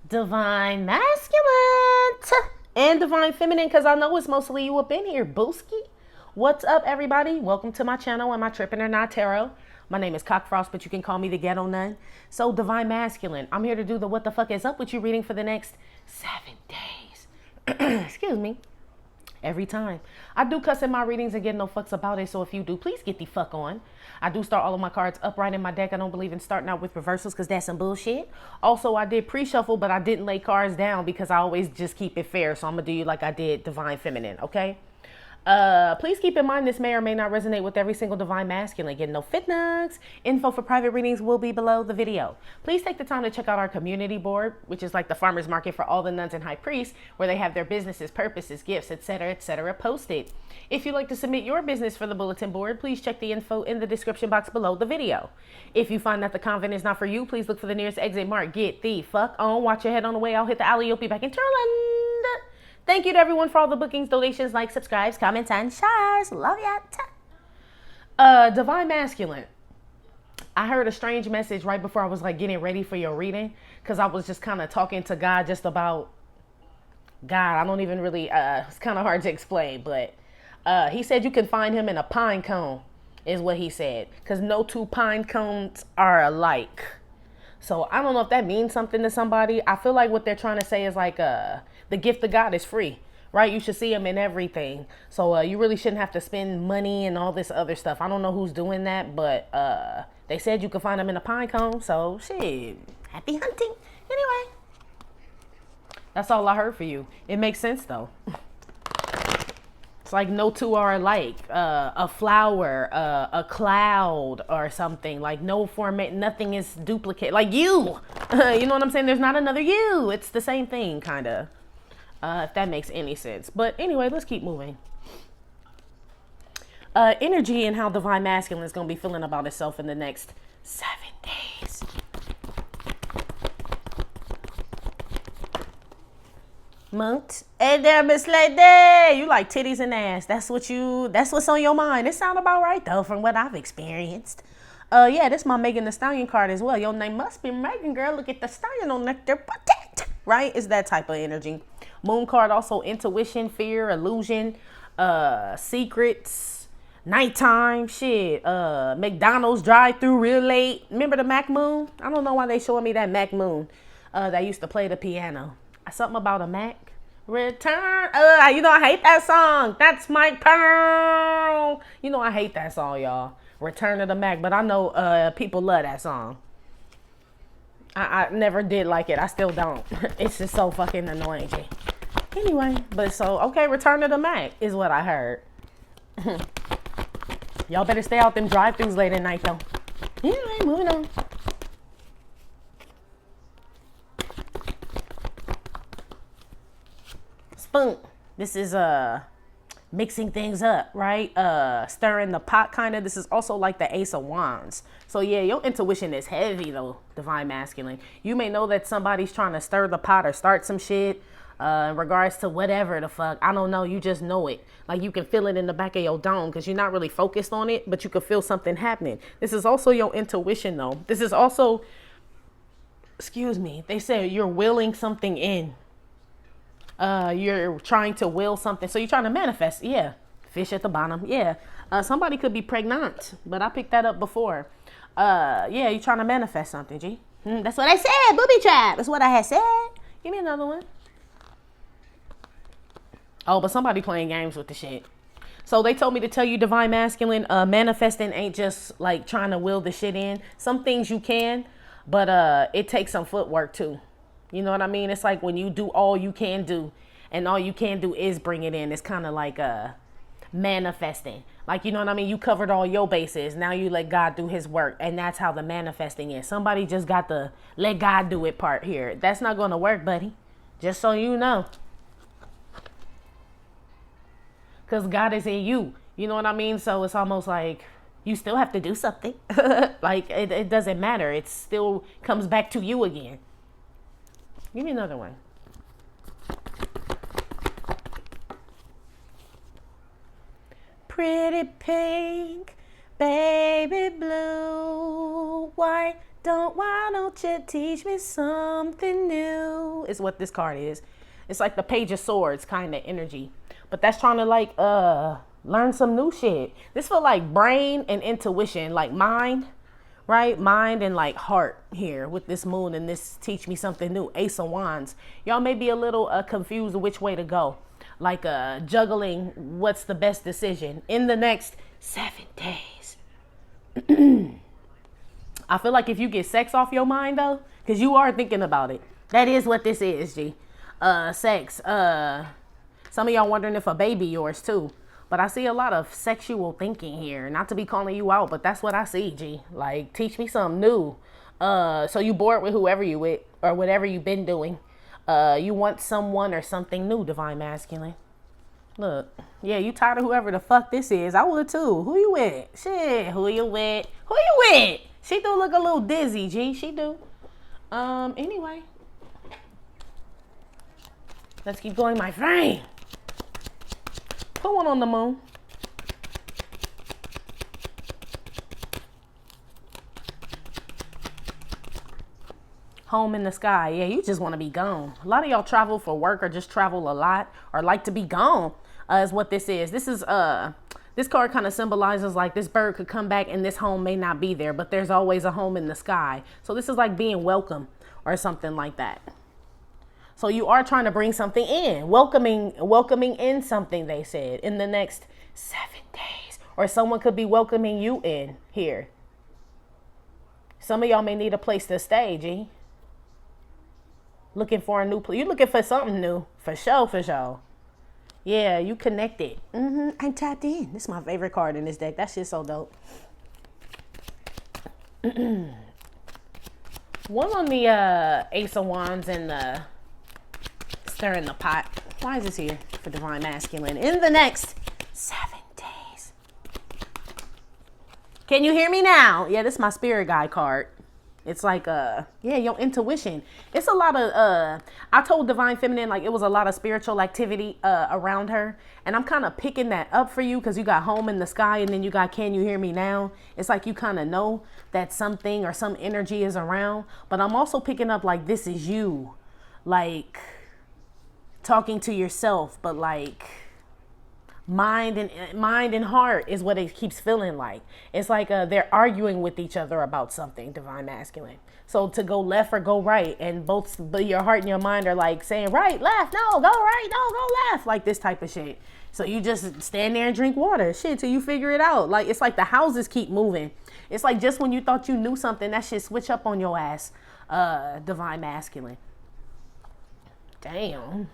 Divine Masculine and Divine Feminine, because I know it's mostly you up in here, Booski. What's up, everybody? Welcome to my channel and my Trippin' or Not Tarot. My name is Cockfrost, but you can call me the Ghetto Nun. So, Divine Masculine, I'm here to do the What the Fuck Is Up With You reading for the next 7 days. Excuse me. Every time. I do cuss in my readings and get no fucks about it, so if you do, please get the fuck on. I do start all of my cards upright in my deck. I don't believe in starting out with reversals because that's some bullshit. Also, I did pre-shuffle, but I didn't lay cards down because I always just keep it fair, so I'm going to do you like I did Divine Feminine, okay? Please keep in mind this may or may not resonate with every single Divine Masculine. Get no fit nugs. Info for private readings will be below the video. Please take the time to check out our community board, which is like the farmers market for all the nuns and high priests, where they have their businesses, purposes, gifts, etc., posted. If you'd like to submit your business for the bulletin board, please check the info in the description box below the video. If you find that the convent is not for you, please look for the nearest exit mark. Get the fuck on. Watch your head on the way. I'll hit the alley. You'll be back in Turland. Thank you to everyone for all the bookings, donations, likes, subscribes, comments, and shares. Love ya. Divine Masculine. I heard a strange message right before I was like getting ready for your reading, because I was just kind of talking to God just about God. I don't even really, it's kind of hard to explain, but he said you can find him in a pine cone, is what he said, because no two pine cones are alike. So I don't know if that means something to somebody. I feel like what they're trying to say is like the gift of God is free, right? You should see him in everything. So you really shouldn't have to spend money and all this other stuff. I don't know who's doing that, but they said you could find him in a pine cone. So shit, happy hunting. Anyway, that's all I heard for you. It makes sense though. It's like no two are alike. A flower, a cloud, or something. Like no format, nothing is duplicate. Like you, you know what I'm saying? There's not another you. It's the same thing, kind of. If that makes any sense. But anyway, let's keep moving. Energy and how Divine Masculine is going to be feeling about itself in the next 7 days. Monked. Hey there, Miss Lady. You like titties and ass. That's what's on your mind. It sounds about right though, from what I've experienced. Yeah, this is my Megan the Stallion card as well. Your name must be Megan, girl. Look at the stallion on nectar protect. Right? It's that type of energy. Moon card also intuition, fear, illusion, secrets, nighttime, shit. McDonald's drive-through real late. Remember the Mac Moon? I don't know why they showing me that Mac Moon. That used to play the piano. Something about a Mac. Return. You know I hate that song. That's Mike Pearl. You know I hate that song, y'all. Return of the Mac. But I know people love that song. I never did like it. I still don't. It's just so fucking annoying, G. Anyway, but so okay, Return of the Mac is what I heard. Y'all better stay out them drive-thrus late at night though. Anyway, moving on. Spoon. This is mixing things up, right? Stirring the pot kind of. This is also like the Ace of Wands. So yeah, your intuition is heavy though, Divine Masculine. You may know that somebody's trying to stir the pot or start some shit in regards to whatever the fuck. I don't know. You just know it. Like you can feel it in the back of your dome because you're not really focused on it, but you can feel something happening. This is also your intuition though. This is also, excuse me, they say you're willing something in. You're trying to will something. So you're trying to manifest. Yeah. Fish at the bottom. Yeah. Somebody could be pregnant, but I picked that up before. Yeah, you're trying to manifest something, G. That's what I said. Booby trap. That's what I had said. Give me another one. Oh, but somebody playing games with the shit. So they told me to tell you, Divine Masculine, manifesting ain't just like trying to will the shit in. Some things you can, but it takes some footwork too. You know what I mean? It's like when you do all you can do, and all you can do is bring it in. It's kind of like manifesting. Like, you know what I mean? You covered all your bases. Now you let God do his work. And that's how the manifesting is. Somebody just got the let God do it part here. That's not going to work, buddy. Just so you know. Because God is in you. You know what I mean? So it's almost like you still have to do something. Like it doesn't matter. It still comes back to you again. Give me another one. Pretty pink, baby blue, white Why don't you teach me something new? Is what this card is. It's like the Page of Swords kind of energy. But that's trying to like learn some new shit. This feel like brain and intuition, like mind, right? Mind and like heart here with this moon and this teach me something new. Ace of Wands. Y'all may be a little confused which way to go. Like juggling what's the best decision in the next 7 days. I feel like if you get sex off your mind though, because you are thinking about it. That is what this is, G. Sex. Some of y'all wondering if a baby yours too. But I see a lot of sexual thinking here. Not to be calling you out, but that's what I see, G. Like, teach me something new. So you bored with whoever you with or whatever you've been doing. You want someone or something new, Divine Masculine. Look, yeah, you tired of whoever the fuck this is. I would too. Who you with? Shit, who you with? Who you with? She do look a little dizzy, G. She do. Anyway. Let's keep going, my friend. Put one on the moon. Home in the sky. Yeah, you just want to be gone. A lot of y'all travel for work or just travel a lot or like to be gone is what this is. This is this card kind of symbolizes like this bird could come back and this home may not be there, but there's always a home in the sky. So this is like being welcome or something like that. So you are trying to bring something in, welcoming in something, they said, in the next 7 days. Or someone could be welcoming you in here. Some of y'all may need a place to stay, G. Looking for a new place. You're looking for something new. For sure, for sure. Yeah, you connected. I'm tapped in. This is my favorite card in this deck. That shit's so dope. One on the Ace of Wands and the stirring the pot. Why is this here for Divine Masculine? In the next 7 days. Can you hear me now? Yeah, this is my spirit guide card. It's like, yeah, your intuition. It's a lot of, I told Divine Feminine, like, it was a lot of spiritual activity around her. And I'm kind of picking that up for you because you got home in the sky and then you got can you hear me now? It's like you kind of know that something or some energy is around. But I'm also picking up, like, this is you. Like, talking to yourself, but, like, mind and heart is what it keeps feeling like. It's like they're arguing with each other about something, Divine Masculine. So to go left or go right, and both your heart and your mind are like saying right, left, no, go right, no, go left, like this type of shit. So you just stand there and drink water, shit, till you figure it out. Like, it's like the houses keep moving. It's like just when you thought you knew something, that shit switch up on your ass, Divine Masculine. Damn.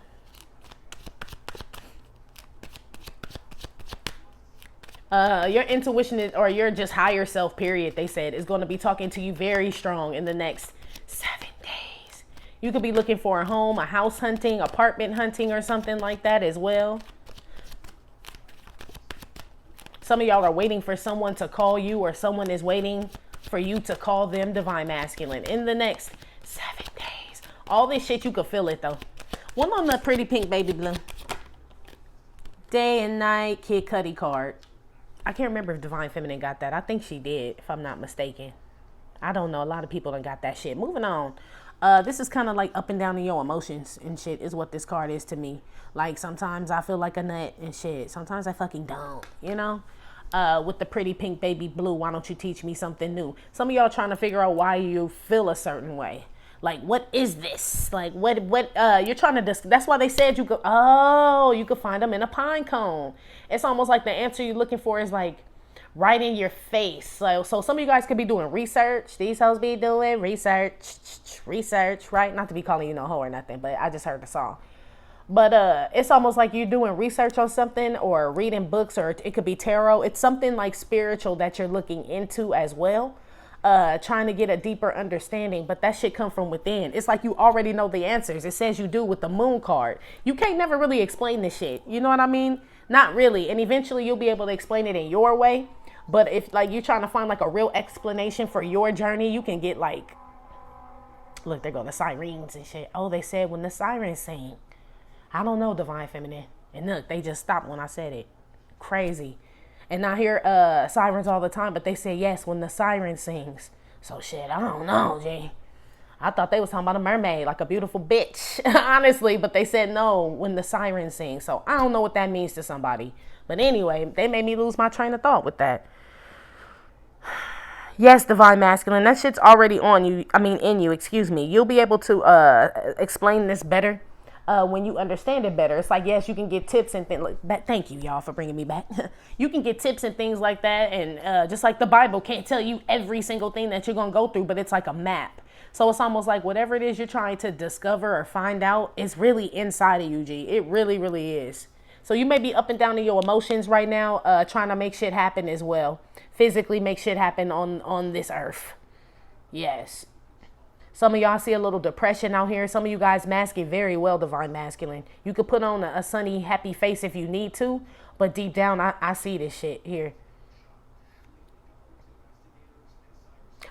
Your intuition is, or your just higher self, period, they said, is going to be talking to you very strong in the next 7 days. You could be looking for a home, a house hunting, apartment hunting, or something like that as well. Some of y'all are waiting for someone to call you, or someone is waiting for you to call them, Divine Masculine, in the next 7 days. All this shit, you could feel it though. One on the pretty pink baby blue. Day and night Kid Cudi card. I can't remember if Divine Feminine got that. I think she did, if I'm not mistaken. I don't know. A lot of people done got that shit. Moving on. This is kind of like up and down in your emotions and shit is what this card is to me. Like, sometimes I feel like a nut and shit. Sometimes I fucking don't, you know? With the pretty pink baby blue, why don't you teach me something new? Some of y'all trying to figure out why you feel a certain way. Like, what is this? Like, what, you're trying to, that's why they said you could, you could find them in a pine cone. It's almost like the answer you're looking for is like right in your face. So some of you guys could be doing research. These hoes be doing research, right? Not to be calling you no hoe or nothing, but I just heard the song. But it's almost like you're doing research on something or reading books, or it could be tarot. It's something like spiritual that you're looking into as well. Trying to get a deeper understanding, but that shit come from within. It's like you already know the answers. It says you do with the moon card. You can't never really explain this shit. You know what I mean? Not really. And eventually you'll be able to explain it in your way. But if like you're trying to find like a real explanation for your journey, you can get like, look, there go the sirens and shit. Oh, they said when the sirens sing. I don't know, Divine Feminine. And look, they just stopped when I said it. Crazy. And I hear sirens all the time, but they say yes when the siren sings. So shit, I don't know, G. I thought they was talking about a mermaid, like a beautiful bitch, honestly, but they said no when the siren sings. So I don't know what that means to somebody. But anyway, they made me lose my train of thought with that. Yes, divine masculine, that shit's already on you. I mean, in you, excuse me. You'll be able to explain this better when you understand it better. It's like, yes, you can get tips and things. Thank you, y'all, for bringing me back. You can get tips and things like that. And just like the Bible can't tell you every single thing that you're going to go through, but it's like a map. So it's almost like whatever it is you're trying to discover or find out is really inside of you, G. It really, really is. So you may be up and down in your emotions right now, trying to make shit happen as well. Physically make shit happen on this earth. Yes. Some of y'all see a little depression out here. Some of you guys mask it very well, divine masculine. You could put on a sunny, happy face if you need to, but deep down, I see this shit here.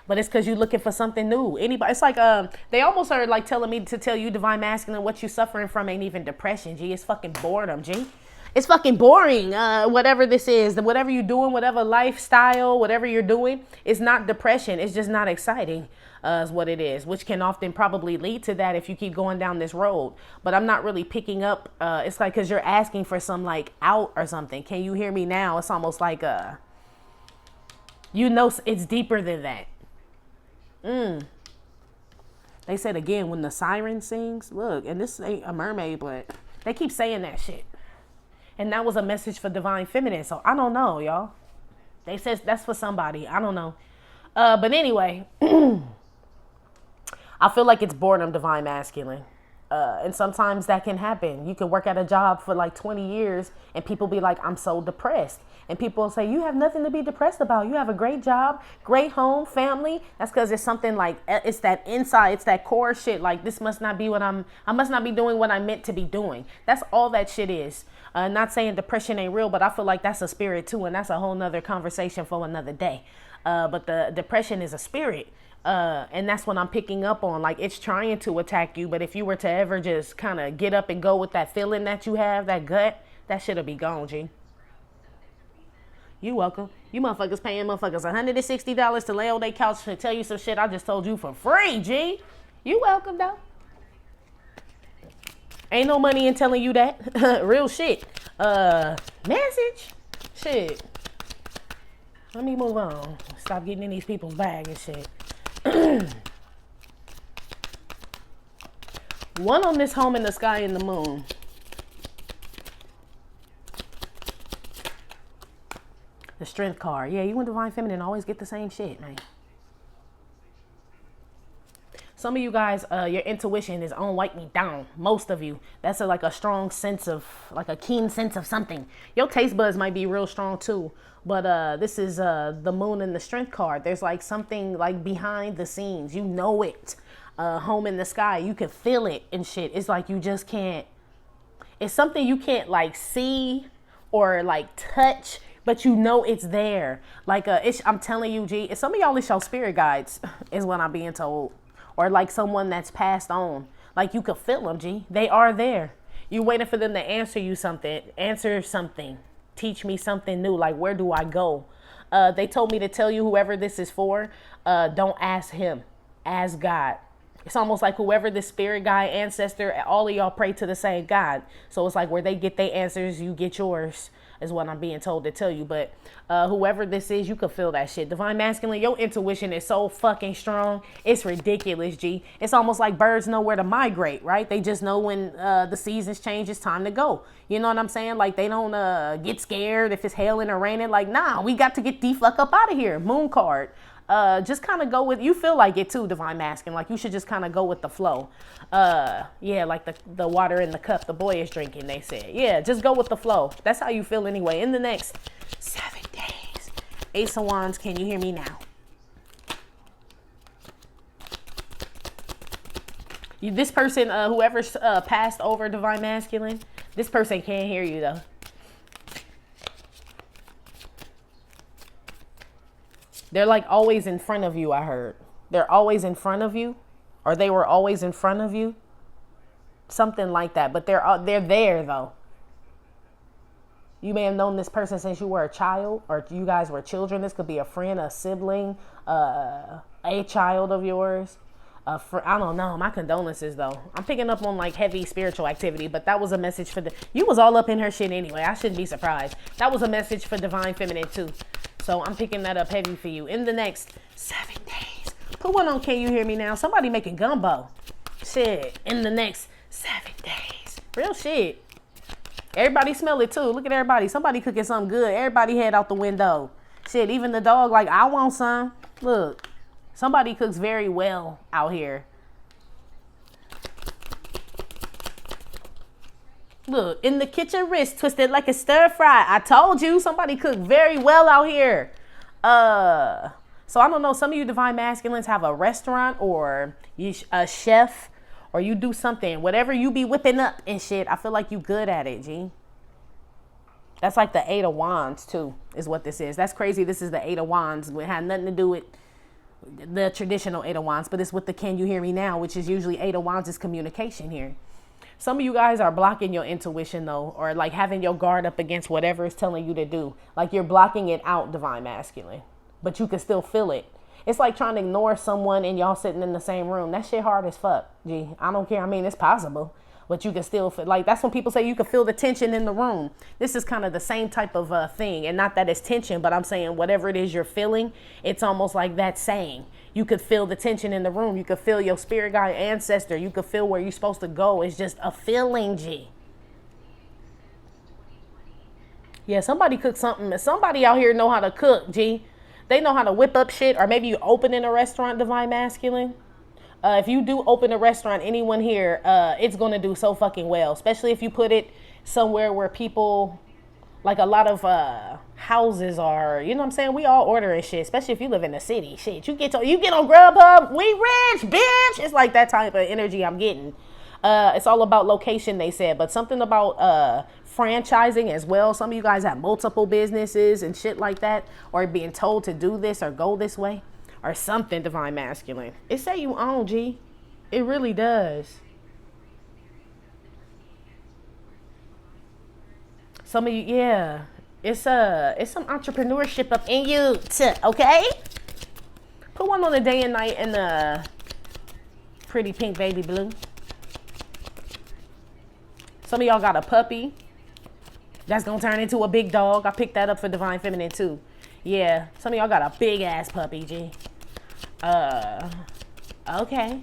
But it's because you're looking for something new. Anybody, it's like they almost are like telling me to tell you, divine masculine, what you suffering from ain't even depression, G. It's fucking boredom, G. It's fucking boring. Whatever this is, whatever you're doing, whatever lifestyle, whatever you're doing, it's not depression. It's just not exciting, is what it is, which can often probably lead to that if you keep going down this road. But I'm not really picking up. It's like because you're asking for some like out or something. Can you hear me now? It's almost like it's deeper than that. They said again when the siren sings. Look, and this ain't a mermaid, but they keep saying that shit. And that was a message for divine feminine. So I don't know, y'all. They says that's for somebody. I don't know. But anyway, I feel like it's boredom, divine masculine. And sometimes that can happen. You can work at a job for like 20 years and people be like, I'm so depressed. And people will say, you have nothing to be depressed about. You have a great job, great home, family. That's because it's something like, it's that inside, it's that core shit. Like this must not be I must not be doing what I'm meant to be doing. That's all that shit is. Not saying depression ain't real, but I feel like that's a spirit too. And that's a whole nother conversation for another day. But the depression is a spirit. And that's what I'm picking up on. Like it's trying to attack you. But if you were to ever just kind of get up and go with that feeling that you have, that gut, that shit'll be gone, G. You welcome. You motherfuckers paying motherfuckers $160 to lay on their couch to tell you some shit I just told you for free, G. You welcome, though. Ain't no money in telling you that. Real shit. Message. Shit. Let me move on. Stop getting in these people's bag and shit. One on this home in the sky and the moon. The strength card. Yeah, you and divine feminine always get the same shit, man. Some of you guys, your intuition is on wipe me down. Most of you. That's like a strong sense of, like a keen sense of something. Your taste buds might be real strong too. But this is the moon and the strength card. There's like something like behind the scenes. You know it. Home in the sky. You can feel it and shit. It's like you just can't. It's something you can't like see or like touch. But you know it's there. Like, I'm telling you, G, some of y'all is your spirit guides, is what I'm being told. Or like someone that's passed on. Like you could feel them, G. They are there. You waiting for them to answer you something. Answer something. Teach me something new. Like, where do I go? They told me to tell you whoever this is for, don't ask him. Ask God. It's almost like whoever the spirit guide, ancestor, all of y'all pray to the same God. So it's like where they get their answers, you get yours, is what I'm being told to tell you. But whoever this is, you can feel that shit. Divine masculine, your intuition is so fucking strong. It's ridiculous, G. It's almost like birds know where to migrate, right? They just know when the seasons change, it's time to go. You know what I'm saying? Like they don't get scared if it's hailing or raining. Like, nah, we got to get the fuck up out of here. Moon card. Just kind of go with, you feel like it too, divine masculine. Like you should just kind of go with the flow. Yeah, like the water in the cup the boy is drinking, they said. Yeah, just go with the flow. That's how you feel anyway. In the next 7 days. Ace of Wands, can you hear me now? This person, whoever's passed over divine masculine, this person can't hear you though. They're like always in front of you, I heard. They're always in front of you. Or they were always in front of you. Something like that. But they're there, though. You may have known this person since you were a child. Or you guys were children. This could be a friend, a sibling, a child of yours. I don't know. My condolences, though. I'm picking up on like heavy spiritual activity, but that was a message for you was all up in her shit anyway. I shouldn't be surprised. That was a message for divine feminine too. So I'm picking that up heavy for you in the next 7 days. Put one on. Can you hear me now? Somebody making gumbo. Shit. In the next 7 days. Real shit. Everybody smell it too. Look at everybody. Somebody cooking something good. Everybody head out the window. Shit. Even the dog like, I want some. Look. Somebody cooks very well out here. Look, in the kitchen, wrist twisted like a stir fry. I told you, somebody cooked very well out here. So I don't know. Some of you divine masculines have a restaurant or a chef, or you do something. Whatever you be whipping up and shit, I feel like you good at it, G. That's like the 8 of Wands too, is what this is. That's crazy. This is the 8 of Wands. It had nothing to do with the traditional 8 of Wands, but it's with the Can You Hear Me Now, which is usually 8 of Wands is communication here. Some of you guys are blocking your intuition though, or like having your guard up against whatever it's telling you to do. Like you're blocking it out, divine masculine, but you can still feel it. It's like trying to ignore someone and y'all sitting in the same room. That shit hard as fuck, G. I don't care. I mean, it's possible, but you can still feel, like, that's when people say you can feel the tension in the room. This is kind of the same type of thing. And not that it's tension, but I'm saying whatever it is you're feeling, it's almost like that saying. You could feel the tension in the room. You could feel your spirit guide, ancestor. You could feel where you're supposed to go. It's just a feeling, G. Yeah, somebody cook something. Somebody out here know how to cook, G. They know how to whip up shit. Or maybe you open in a restaurant, divine masculine. If you do open a restaurant, anyone here, it's going to do so fucking well. Especially if you put it somewhere where people, like a lot of houses are, you know what I'm saying? We all ordering shit, especially if you live in the city. Shit, you get on Grubhub, we rich, bitch. It's like that type of energy I'm getting. It's all about location, they said, but something about franchising as well. Some of you guys have multiple businesses and shit like that, or being told to do this or go this way. Or something, divine masculine. It say you own, G. It really does. Some of you, yeah. It's some entrepreneurship up in you, okay? Put one on the day and night in the pretty pink baby blue. Some of y'all got a puppy that's gonna turn into a big dog. I picked that up for divine feminine too. Yeah, some of y'all got a big ass puppy, G. Okay.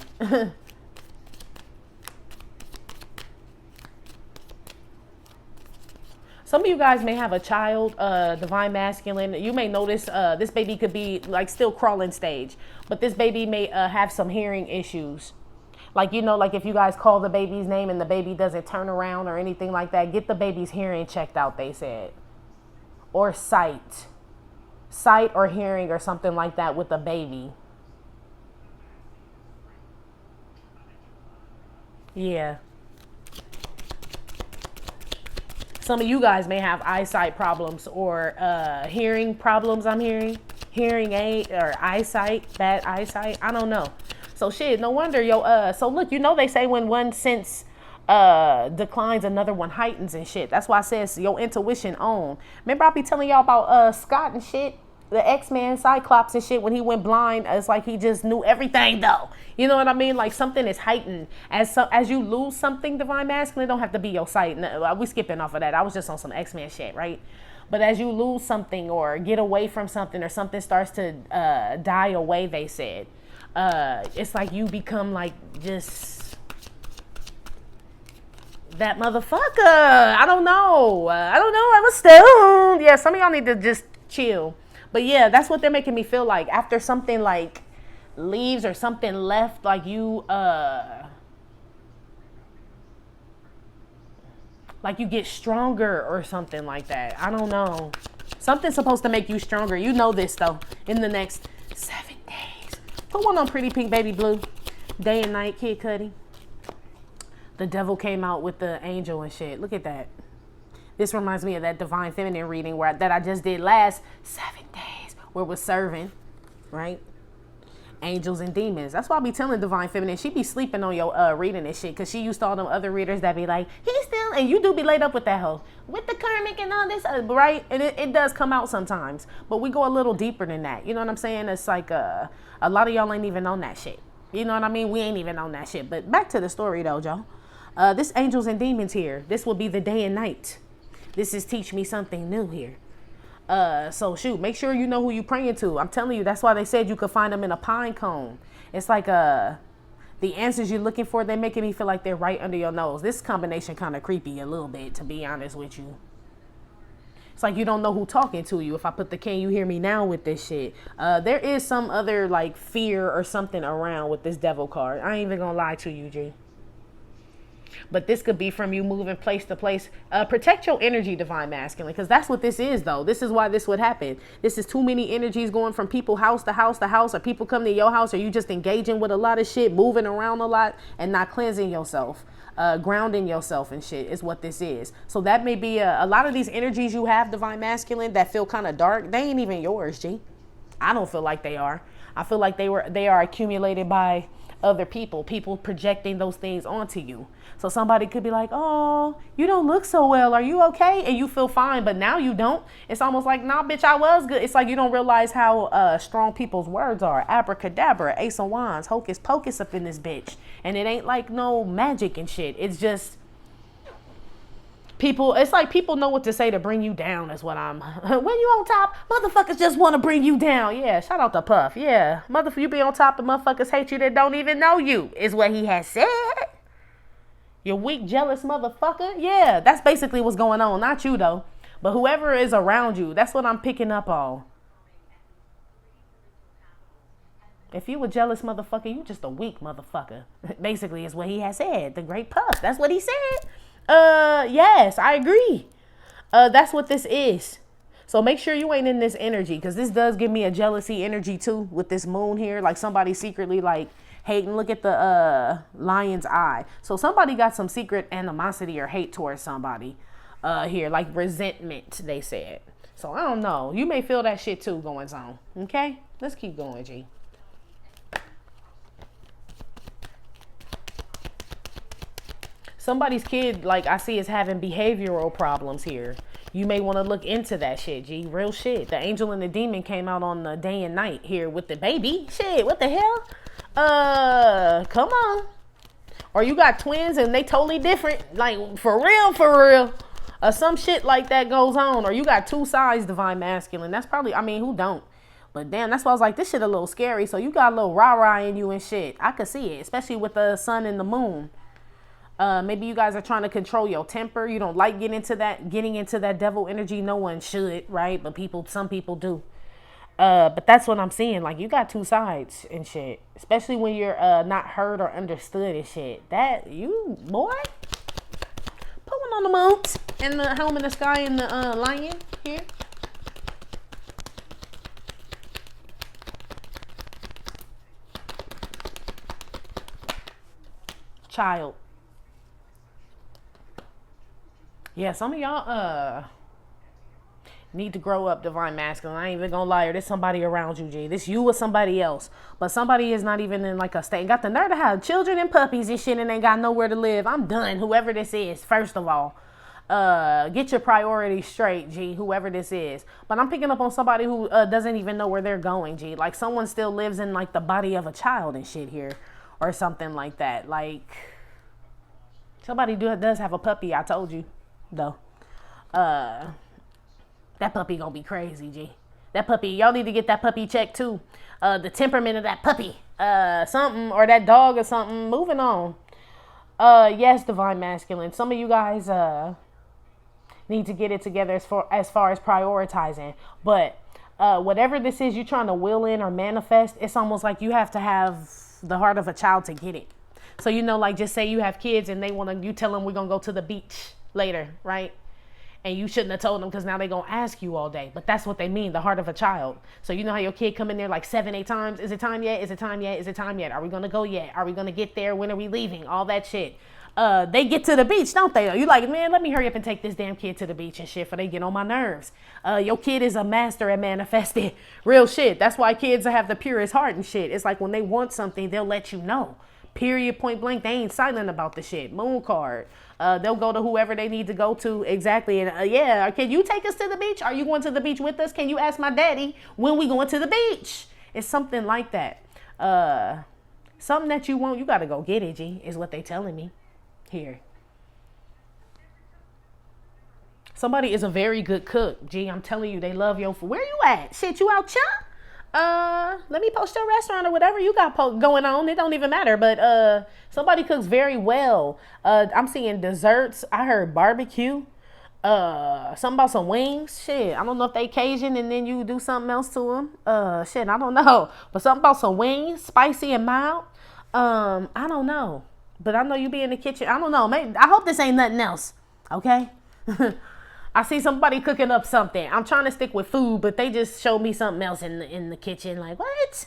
Some of you guys may have a child, divine masculine. You may notice this baby could be like still crawling stage, but this baby may have some hearing issues. Like, you know, like if you guys call the baby's name and the baby doesn't turn around or anything like that, get the baby's hearing checked out, they said. Or sight or hearing or something like that with the baby. Yeah. Some of you guys may have eyesight problems or hearing problems, I'm hearing. Hearing aid or eyesight, bad eyesight. I don't know. So shit, no wonder, so look, you know they say when one sense declines, another one heightens and shit. That's why I says your intuition on. Remember I be telling y'all about Scott and shit? The X-Men, Cyclops and shit, when he went blind, it's like he just knew everything though. You know what I mean? Like something is heightened. As you lose something, divine masculine, don't have to be your sight. No, we skipping off of that. I was just on some X-Men shit, right? But as you lose something or get away from something or something starts to die away, they said, it's like you become like just that motherfucker. I don't know. I was stoned. Yeah, some of y'all need to just chill. But yeah, that's what they're making me feel like. After something like leaves or something left, like you get stronger or something like that. I don't know. Something's supposed to make you stronger. You know this though. In the next 7 days. Put one on pretty pink baby blue. Day and night, Kid Cudi. The devil came out with the angel and shit. Look at that. This reminds me of that divine feminine reading that I just did last 7 days, where it was serving, right? Angels and demons. That's why I be telling Divine Feminine, she be sleeping on your reading and shit, because she used to all them other readers that be like, he's still, and you do be laid up with that hoe, with the karmic and all this, right? And it does come out sometimes, but we go a little deeper than that. You know what I'm saying? It's like a lot of y'all ain't even on that shit. You know what I mean? We ain't even on that shit. But back to the story though, Joe. This angels and demons here, this will be the day and night. This is teach me something new here. So shoot, make sure you know who you praying to. I'm telling you, that's why they said you could find them in a pine cone. It's like the answers you're looking for, they're making me feel like they're right under your nose. This combination kind of creepy a little bit, to be honest with you. It's like you don't know who's talking to you. If I put the can you hear me now with this shit. There is some other like fear or something around with this devil card. I ain't even gonna lie to you, G. But this could be from you moving place to place. Protect your energy, Divine Masculine, because that's what this is, though. This is why this would happen. This is too many energies going from people house to house to house, or people come to your house, or you just engaging with a lot of shit, moving around a lot, and not cleansing yourself, grounding yourself and shit is what this is. So that may be a lot of these energies you have, Divine Masculine, that feel kind of dark. They ain't even yours, G. I don't feel like they are. I feel like they are accumulated by other people projecting those things onto you. So somebody could be like, oh, you don't look so well. Are you okay? And you feel fine, but now you don't. It's almost like, nah, bitch, I was good. It's like you don't realize how strong people's words are. Abracadabra, ace of wands, hocus pocus up in this bitch. And it ain't like no magic and shit. It's just people. It's like people know what to say to bring you down is what I'm. When you on top, motherfuckers just want to bring you down. Yeah, shout out to Puff. Yeah, motherfucker, you be on top, the motherfuckers hate you that don't even know you is what he has said. You weak, jealous motherfucker. Yeah, that's basically what's going on. Not you, though. But whoever is around you, that's what I'm picking up on. If you a jealous motherfucker, you just a weak motherfucker. Basically is what he has said. The great Puff. That's what he said. Yes, I agree. That's what this is. So make sure you ain't in this energy, because this does give me a jealousy energy, too, with this moon here. Like somebody secretly, like, hating. Look at the lion's eye. So somebody got some secret animosity or hate towards somebody here, like resentment, they said. So I don't know. You may feel that shit too going on. Okay? Let's keep going, G. Somebody's kid, like I see, is having behavioral problems here. You may want to look into that shit, G. Real shit. The angel and the demon came out on the day and night here with the baby. Shit, what the hell? Come on. Or you got twins and they totally different. Like, for real. Some shit like that goes on. Or you got two sides, Divine Masculine. That's probably, I mean, who don't? But damn, that's why I was like, this shit a little scary. So you got a little rah-rah in you and shit. I could see it, especially with the sun and the moon. Maybe you guys are trying to control your temper. You don't like getting into that devil energy. No one should, right? But some people do. But that's what I'm seeing. Like, you got two sides and shit. Especially when you're not heard or understood and shit. That, you, boy. Put one on the moon. And the home in the sky and the lion here. Child. Yeah, some of y'all, need to grow up, Divine Masculine. I ain't even gonna lie, or there's somebody around you, G. This you or somebody else. But somebody is not even in like a state. Got the nerve to have children and puppies and shit and ain't got nowhere to live. I'm done. Whoever this is, first of all. Get your priorities straight, G, whoever this is. But I'm picking up on somebody who doesn't even know where they're going, G. Like someone still lives in like the body of a child and shit here. Or something like that. Like somebody does have a puppy, I told you, though. That puppy gonna be crazy, G. That puppy, y'all need to get that puppy checked too. The temperament of that puppy. Something, or that dog or something. Moving on. Yes, Divine Masculine. Some of you guys need to get it together as far as prioritizing. But whatever this is you're trying to will in or manifest, it's almost like you have to have the heart of a child to get it. So, you know, like just say you have kids and you tell them we're going to go to the beach later, right? And you shouldn't have told them because now they're going to ask you all day. But that's what they mean, the heart of a child. So you know how your kid come in there like 7-8 times? Is it time yet? Is it time yet? Is it time yet? Are we going to go yet? Are we going to get there? When are we leaving? All that shit. they get to the beach, don't they? You like, man, let me hurry up and take this damn kid to the beach and shit for they get on my nerves. Your kid is a master at manifesting real shit. That's why kids have the purest heart and shit. It's like when they want something, they'll let you know. Period, point blank. They ain't silent about the shit. Moon card. They'll go to whoever they need to go to. Exactly. And yeah, can you take us to the beach? Are you going to the beach with us? Can you ask my daddy when we going to the beach? It's something like that. Something that you want, you got to go get it, G, is what they telling me here. Somebody is a very good cook. G, I'm telling you, they love your food. Where you at? Shit, you out, chump? Let me post your restaurant or whatever you got going on. It don't even matter. But somebody cooks very well. I'm seeing desserts. I heard barbecue. Something about some wings. Shit, I don't know if they Cajun and then you do something else to them. Shit, I don't know. But something about some wings, spicy and mild. I don't know. But I know you be in the kitchen. I don't know. Maybe, I hope this ain't nothing else. Okay? I see somebody cooking up something. I'm trying to stick with food, but they just showed me something else in the kitchen. Like, what?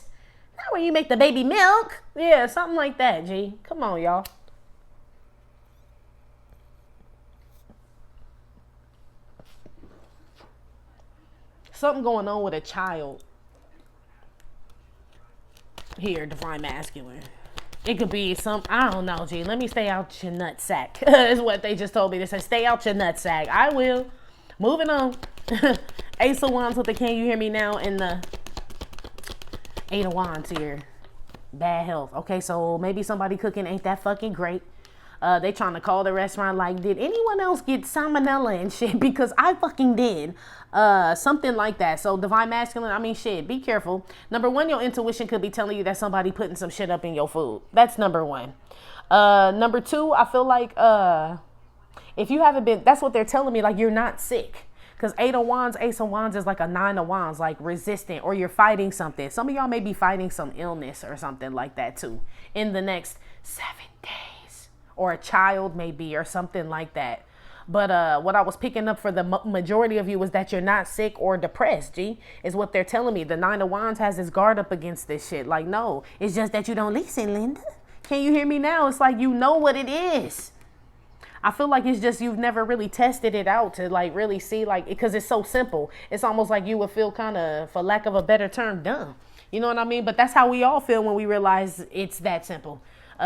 Not where you make the baby milk. Yeah, something like that, G. Come on, y'all. Something going on with a child. Here, divine masculine. It could be some, I don't know, G. Let me stay out your nut sack. Is what they just told me. They said, stay out your nut sack. I will. Moving on. Ace of Wands with the can you hear me now? And the Eight of Wands here. Bad health. Okay, so maybe somebody cooking ain't that fucking great. They trying to call the restaurant like, did anyone else get salmonella and shit? Because I fucking did. Something like that. So divine masculine, I mean, shit, be careful. Number one, your intuition could be telling you that somebody putting some shit up in your food. That's number one. Number two, I feel like if you haven't been, that's what they're telling me, like you're not sick. Because Eight of Wands, Ace of Wands is like a Nine of Wands, like resistant, or you're fighting something. Some of y'all may be fighting some illness or something like that too in the next 7 days. Or a child maybe, or something like that. But what I was picking up for the majority of you was that you're not sick or depressed, G, is what they're telling me. The Nine of Wands has his guard up against this shit. Like, no, it's just that you don't listen, Linda. Can you hear me now? It's like you know what it is. I feel like it's just you've never really tested it out to like really see, like, because it's so simple. It's almost like you would feel kind of, for lack of a better term, dumb. You know what I mean? But that's how we all feel when we realize it's that simple.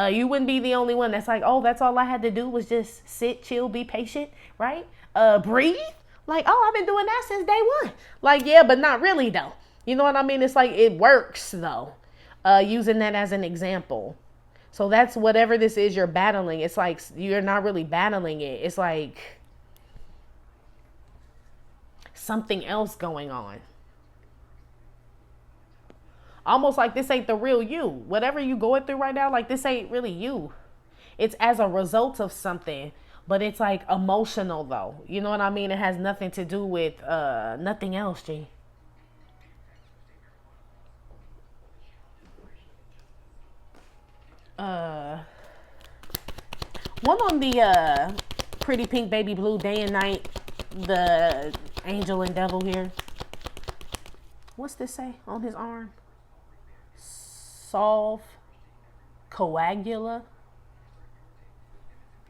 You wouldn't be the only one that's like, oh, that's all I had to do was just sit, chill, be patient, right? Breathe. Like, oh, I've been doing that since day one. Like, yeah, but not really though. You know what I mean? It's like it works though. Using that as an example. So that's whatever this is you're battling. It's like you're not really battling it. It's like something else going on. Almost like this ain't the real you. Whatever you going through right now, like this ain't really you. It's as a result of something, but it's like emotional though. You know what I mean? It has nothing to do with nothing else, G. One on the pretty pink baby blue, day and night, the angel and devil here. What's this say on his arm? Solve coagula.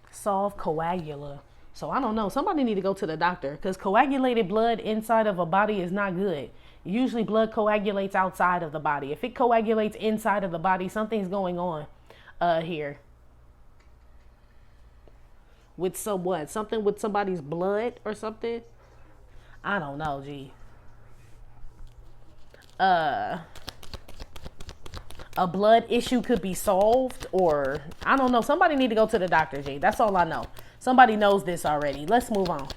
Solve coagula. So I don't know. Somebody need to go to the doctor because coagulated blood inside of a body is not good. Usually blood coagulates outside of the body. If it coagulates inside of the body, something's going on here. With someone. Something with somebody's blood or something. I don't know, G. A blood issue could be solved, or I don't know. Somebody need to go to the doctor, G. That's all I know. Somebody knows this already. Let's move on.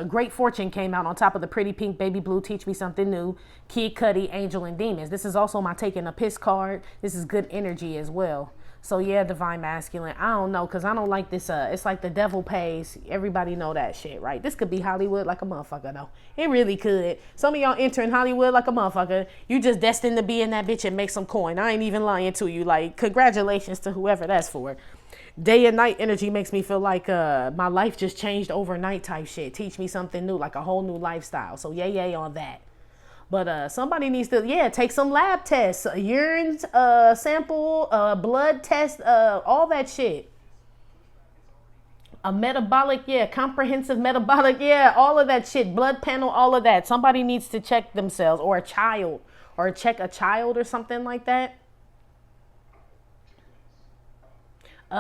Great Fortune came out on top of the pretty pink baby blue. Teach me something new. Kid Cudi, Angel and Demons. This is also my taking a piss card. This is good energy as well. So yeah, divine masculine. I don't know, because I don't like this. It's like the devil pays. Everybody know that shit, right? This could be Hollywood like a motherfucker, though. It really could. Some of y'all entering Hollywood like a motherfucker. You just destined to be in that bitch and make some coin. I ain't even lying to you. Like, congratulations to whoever that's for. Day and night energy makes me feel like my life just changed overnight type shit. Teach me something new, like a whole new lifestyle. So yay on that. But somebody needs to, take some lab tests, urine sample, blood test, all that shit. A metabolic, comprehensive metabolic, all of that shit, blood panel, all of that. Somebody needs to check themselves, or a child, or check a child or something like that.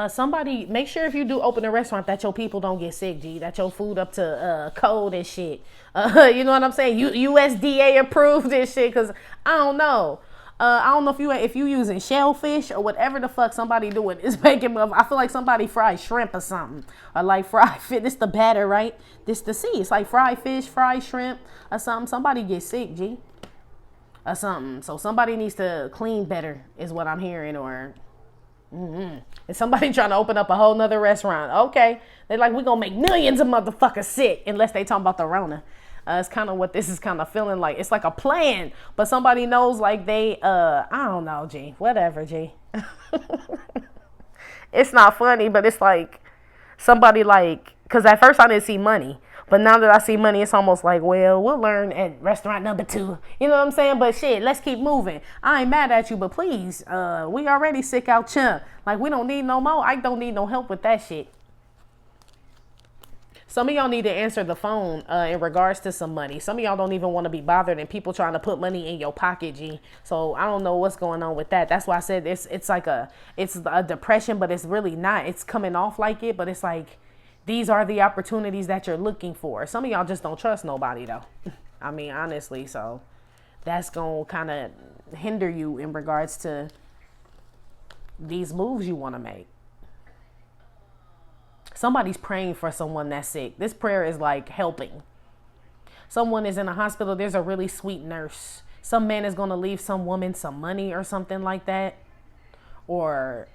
Somebody, make sure if you do open a restaurant that your people don't get sick, G, that your food up to code and shit. You know what I'm saying? USDA approved and shit, because I don't know. I don't know if you using shellfish or whatever the fuck somebody doing is making. I feel like somebody fried shrimp or something, or like fried fish. This the batter, right? This the C. It's like fried fish, fried shrimp or something. Somebody get sick, G, or something. So somebody needs to clean better, is what I'm hearing, or. And somebody trying to open up a whole nother restaurant. Okay. They're like, we're going to make millions of motherfuckers sick, unless they talking about the Rona. It's kind of what this is kind of feeling like. It's like a plan, but somebody knows like they, I don't know, G. Whatever, G. It's not funny, but it's like somebody like, because at first I didn't see money. But now that I see money, it's almost like, well, we'll learn at restaurant number 2. You know what I'm saying? But shit, let's keep moving. I ain't mad at you, but please, we already sick out chump. Like, we don't need no more. I don't need no help with that shit. Some of y'all need to answer the phone in regards to some money. Some of y'all don't even want to be bothered and people trying to put money in your pocket, G. So I don't know what's going on with that. That's why I said it's like it's a depression, but it's really not. It's coming off like it, but it's like, these are the opportunities that you're looking for. Some of y'all just don't trust nobody, though. I mean, honestly, so that's going to kind of hinder you in regards to these moves you want to make. Somebody's praying for someone that's sick. This prayer is like helping. Someone is in a hospital. There's a really sweet nurse. Some man is going to leave some woman some money or something like that. Or,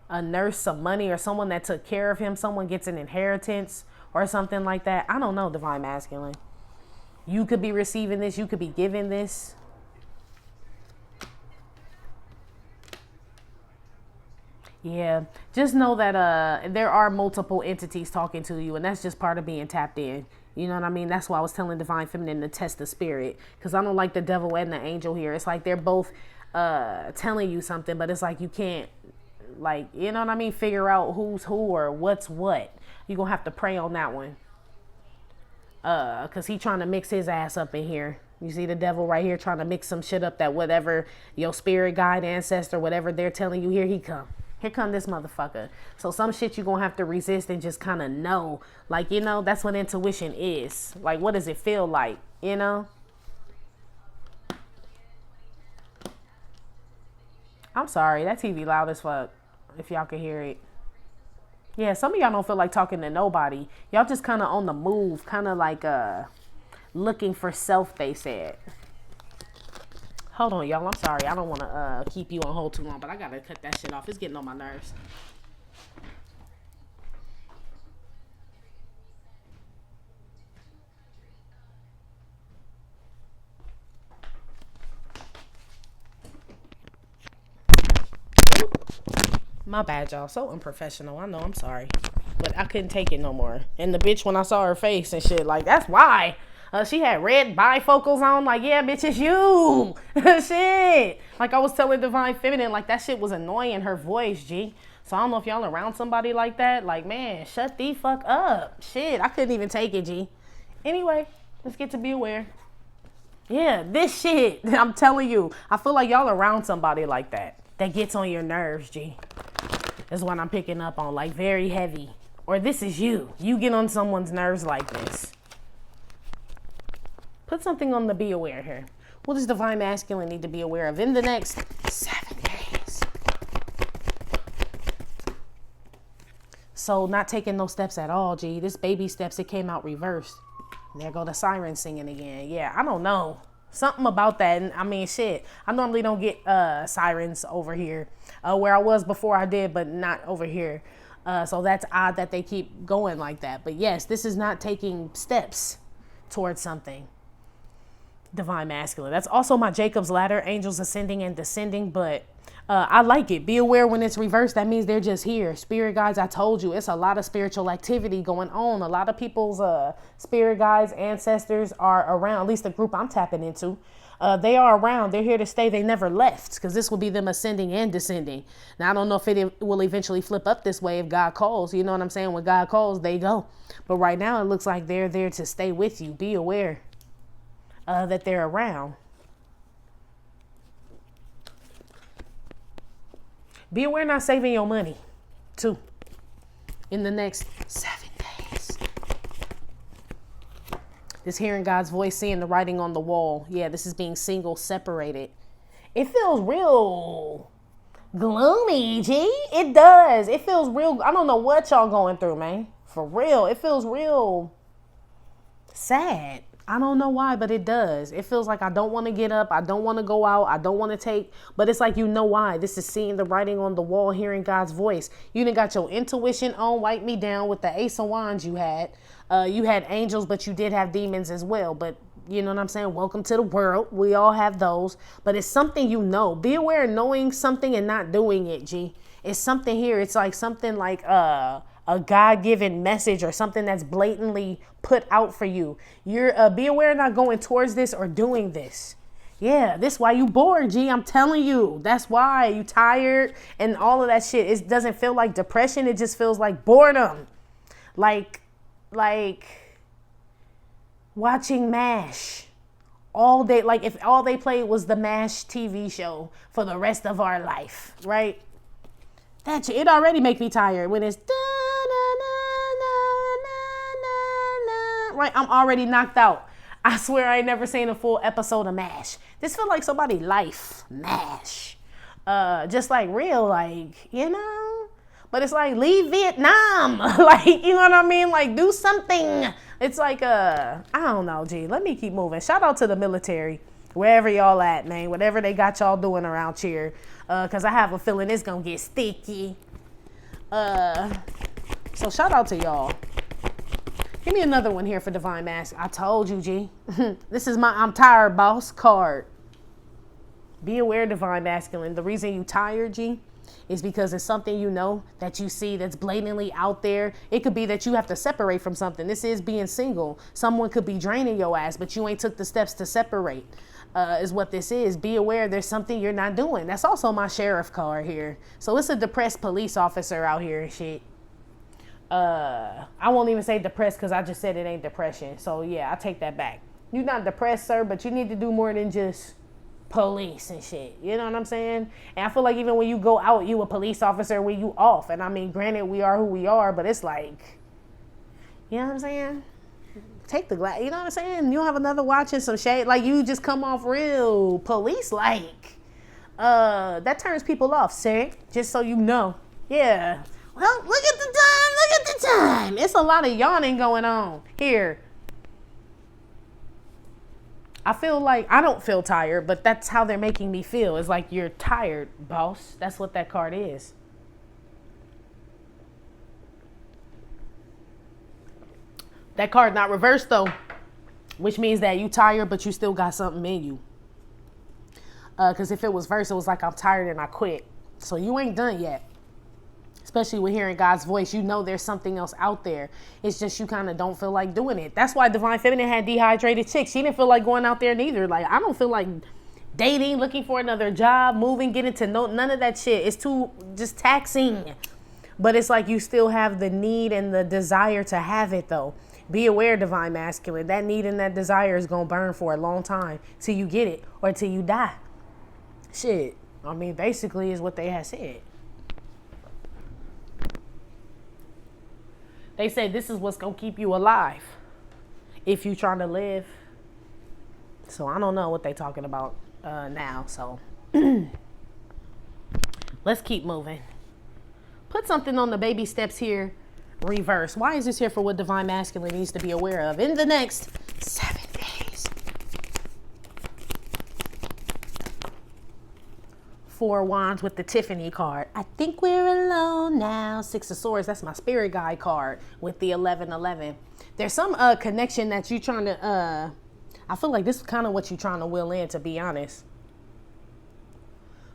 a nurse some money, or someone that took care of him, someone gets an inheritance or something like that. I don't know, Divine Masculine. You could be receiving this, you could be giving this. Yeah, just know that there are multiple entities talking to you, and that's just part of being tapped in. You know what I mean? That's why I was telling Divine Feminine to test the spirit, because I don't like the devil and the angel here. It's like they're both telling you something, but it's like you can't, like, you know what I mean, figure out who's who or what's what. You're gonna have to pray on that one, because he trying to mix his ass up in here. You see the devil right here trying to mix some shit up, that whatever your spirit guide, ancestor, whatever they're telling you, here come this motherfucker. So some shit you're gonna have to resist and just kind of know, like, you know, that's what intuition is. Like, what does it feel like, you know? I'm sorry, that TV loud as fuck, if y'all can hear it. Yeah, some of y'all don't feel like talking to nobody. Y'all just kind of on the move, kind of like looking for self, they said. Hold on, y'all. I'm sorry. I don't want to keep you on hold too long, but I got to cut that shit off. It's getting on my nerves. My bad, y'all. So unprofessional. I know. I'm sorry. But I couldn't take it no more. And the bitch, when I saw her face and shit, like, that's why. She had red bifocals on. Like, yeah, bitch, it's you. Shit. Like, I was telling Divine Feminine, like, that shit was annoying, her voice, G. So I don't know if y'all around somebody like that. Like, man, shut the fuck up. Shit, I couldn't even take it, G. Anyway, let's get to be aware. Yeah, this shit, I'm telling you, I feel like y'all around somebody like that. That gets on your nerves, G. That's what I'm picking up on, like, very heavy. Or this is you. You get on someone's nerves like this. Put something on the be aware here. What does Divine Masculine need to be aware of in the next 7 days? So not taking no steps at all, G. This baby steps, it came out reversed. There go the siren singing again. Yeah, I don't know. Something about that. And I mean, shit. I normally don't get sirens over here. Where I was before I did, but not over here. So that's odd that they keep going like that. But yes, this is not taking steps towards something. Divine Masculine. That's also my Jacob's Ladder, angels ascending and descending, but I like it. Be aware when it's reversed. That means they're just here. Spirit guides, I told you, it's a lot of spiritual activity going on. A lot of people's spirit guides, ancestors are around, at least the group I'm tapping into. They are around. They're here to stay. They never left, because this will be them ascending and descending. Now, I don't know if it will eventually flip up this way if God calls. You know what I'm saying? When God calls, they go. But right now, it looks like they're there to stay with you. Be aware that they're around. Be aware not saving your money, too, in the next 7 days. This hearing God's voice, seeing the writing on the wall. Yeah, this is being single, separated. It feels real gloomy, G. It does. It feels real. I don't know what y'all going through, man. For real. It feels real sad. I don't know why, but it does. It feels like I don't want to get up. I don't want to go out. I don't want to take, but it's like, you know why. This is seeing the writing on the wall, hearing God's voice. You done got your intuition on, wipe me down with the Ace of Wands you had. You had angels, but you did have demons as well. But you know what I'm saying? Welcome to the world. We all have those, but it's something, you know. Be aware of knowing something and not doing it, G. It's something here. It's like something like a God-given message or something that's blatantly put out for you. You're be aware of not going towards this or doing this. Yeah, this why you bored, G. I'm telling you. That's why you tired and all of that shit. It doesn't feel like depression. It just feels like boredom. Like watching MASH all day. Like if all they played was the MASH TV show for the rest of our life, right? That it already make me tired when it's right. I'm already knocked out. I swear I ain't never seen a full episode of MASH. This feel like somebody's life. MASH. Just like real, like, you know. But it's like, leave Vietnam. Like, you know what I mean? Like, do something. It's like, I don't know, G. Let me keep moving. Shout out to the military. Wherever y'all at, man. Whatever they got y'all doing around here. Because I have a feeling it's going to get sticky. So shout out to y'all. Give me another one here for Divine Mask. I told you, G. This is my I'm tired, boss card. Be aware, Divine Masculine. The reason you tired, G, is because it's something you know that you see that's blatantly out there. It could be that you have to separate from something. This is being single. Someone could be draining your ass, but you ain't took the steps to separate, is what this is. Be aware there's something you're not doing. That's also my sheriff card here. So it's a depressed police officer out here and shit. I won't even say depressed because I just said it ain't depression. So yeah, I take that back. You're not depressed, sir, but you need to do more than just police and shit. You know what I'm saying? And I feel like even when you go out, you a police officer when you off. And I mean, granted, we are who we are, but it's like, you know what I'm saying? Take the glass. You know what I'm saying? You don't have another watch and some shade. Like, you just come off real police-like. That turns people off, sir. Just so you know. Yeah. Well, look at the time. Look at the time. It's a lot of yawning going on here. I feel like I don't feel tired, but that's how they're making me feel. It's like, you're tired, boss. That's what that card is. That card not reversed though, which means that you tired, but you still got something in you. Because if it was verse, it was like, I'm tired and I quit. So you ain't done yet. Especially with hearing God's voice, you know there's something else out there. It's just you kind of don't feel like doing it. That's why Divine Feminine had dehydrated chicks. She didn't feel like going out there neither. Like, I don't feel like dating, looking for another job, moving, getting to know, none of that shit. It's too just taxing. But it's like you still have the need and the desire to have it though. Be aware, Divine Masculine. That need and that desire is going to burn for a long time till you get it or till you die. Shit. I mean, basically is what they had said. They say this is what's going to keep you alive if you trying to live. So I don't know what they talking about now. So let's keep moving. Put something on the baby steps here. Reverse. Why is this here for what Divine Masculine needs to be aware of in the next 7 days? 4 wands with the Tiffany card. I think we're alone now. 6 of swords. That's my spirit guide card with the 1111. There's some connection that you're trying to I feel like this is kind of what you're trying to will in, to be honest.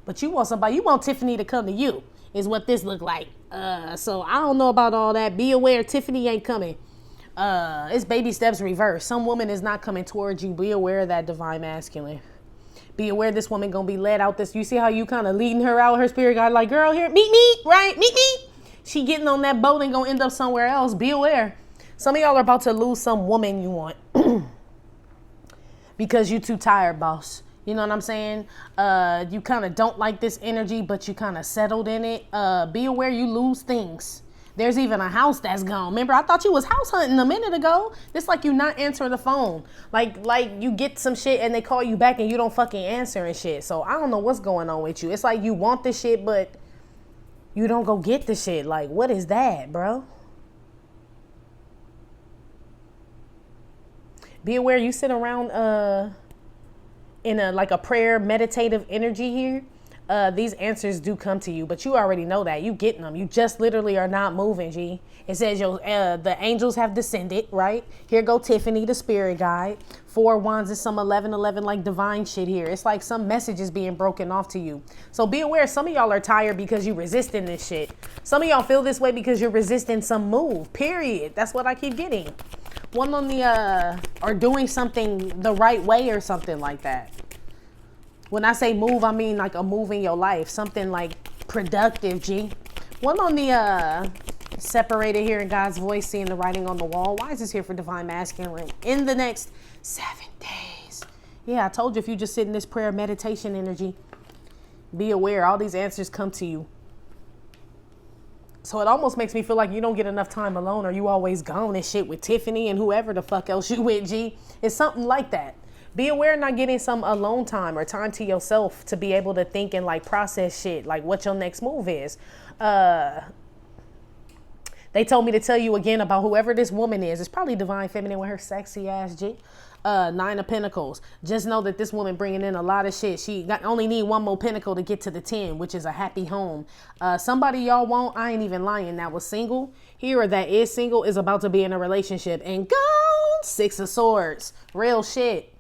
But you want somebody, you want Tiffany to come to you, is what this look like. So I don't know about all that. Be aware, Tiffany ain't coming. It's baby steps reverse. Some woman is not coming towards you. Be aware of that, divine masculine. Be aware this woman gonna be led out this. You see how you kind of leading her out, her spirit guide, like, girl, here, meet me, right? Meet me. She getting on that boat and gonna end up somewhere else. Be aware. Some of y'all are about to lose some woman you want. Because you too tired, boss. You know what I'm saying? You kind of don't like this energy, but you kind of settled in it. Be aware you lose things. There's even a house that's gone. Remember, I thought you was house hunting a minute ago. It's like you not answering the phone. Like you get some shit and they call you back and you don't fucking answer and shit. So I don't know what's going on with you. It's like you want the shit, but you don't go get the shit. Like, what is that, bro? Be aware you sit around in a prayer meditative energy here. These answers do come to you, but you already know that. You getting them. You just literally are not moving, G. It says the angels have descended, right? Here go Tiffany, the spirit guide. 4 wands is some 11:11 like divine shit here. It's like some message is being broken off to you. So be aware, some of y'all are tired because you're resisting this shit. Some of y'all feel this way because you're resisting some move, period. That's what I keep getting. One on the, or doing something the right way or something like that. When I say move, I mean like a move in your life. Something like productive, G. One on the separated here in God's voice, seeing the writing on the wall. Why is this here for divine masculine? In the next 7 days. Yeah, I told you if you just sit in this prayer meditation energy, be aware all these answers come to you. So it almost makes me feel like you don't get enough time alone, or you always gone and shit with Tiffany and whoever the fuck else you with, G. It's something like that. Be aware not getting some alone time or time to yourself to be able to think and like process shit, like what your next move is. They told me to tell you again about whoever this woman is. It's probably divine feminine with her sexy ass, G. 9 of Pentacles. Just know that this woman bringing in a lot of shit. She only need 1 more pentacle to get to the 10, which is a happy home. Somebody y'all want, I ain't even lying, that was single here or that is single is about to be in a relationship. And gone, 6 of Swords. Real shit.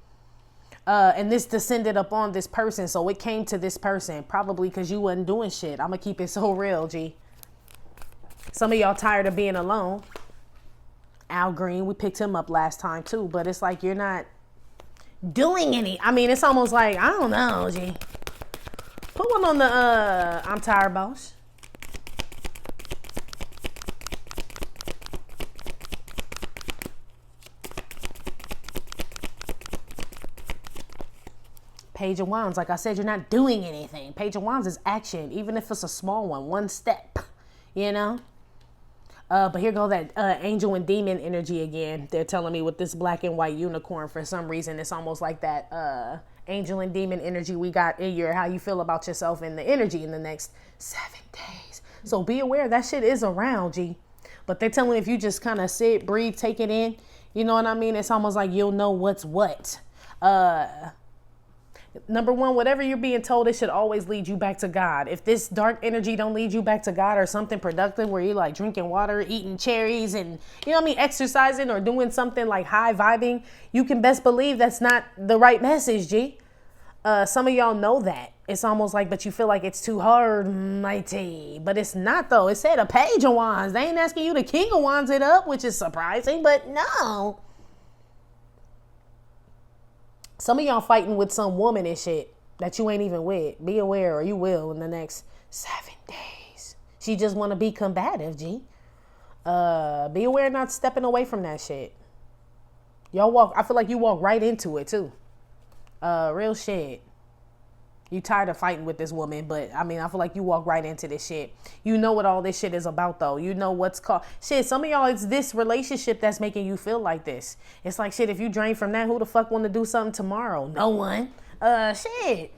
And this descended upon this person. So it came to this person, probably because you wasn't doing shit. I'm going to keep it so real, G. Some of y'all tired of being alone. Al Green, we picked him up last time too, but it's like you're not doing any. I mean, it's almost like, I don't know, G. Put one on the I'm tired, boss. Page of Wands, like I said, you're not doing anything. Page of Wands is action, even if it's a small one, 1 step, you know? But here go that angel and demon energy again. They're telling me with this black and white unicorn, for some reason, it's almost like that angel and demon energy we got in your, how you feel about yourself and the energy in the next 7 days. So be aware that shit is around, G. But they're telling me if you just kind of sit, breathe, take it in, you know what I mean? It's almost like you'll know what's what. Number 1, whatever you're being told, it should always lead you back to God. If this dark energy don't lead you back to God or something productive where you're like drinking water, eating cherries and, you know what I mean, exercising or doing something like high vibing, you can best believe that's not the right message, G. Some of y'all know that. It's almost like, but you feel like it's too hard, mighty. But it's not, though. It said a page of wands. They ain't asking you to king of wands it up, which is surprising, but no. Some of y'all fighting with some woman and shit that you ain't even with. Be aware, or you will in the next 7 days. She just want to be combative, G. Be aware not stepping away from that shit. Y'all walk, I feel like you walk right into it too. Real shit. You tired of fighting with this woman, but I mean, I feel like you walk right into this shit. You know what all this shit is about, though. You know what's called shit. Some of y'all, it's this relationship that's making you feel like this. It's like shit. If you drain from that, who the fuck want to do something tomorrow? No one. Shit.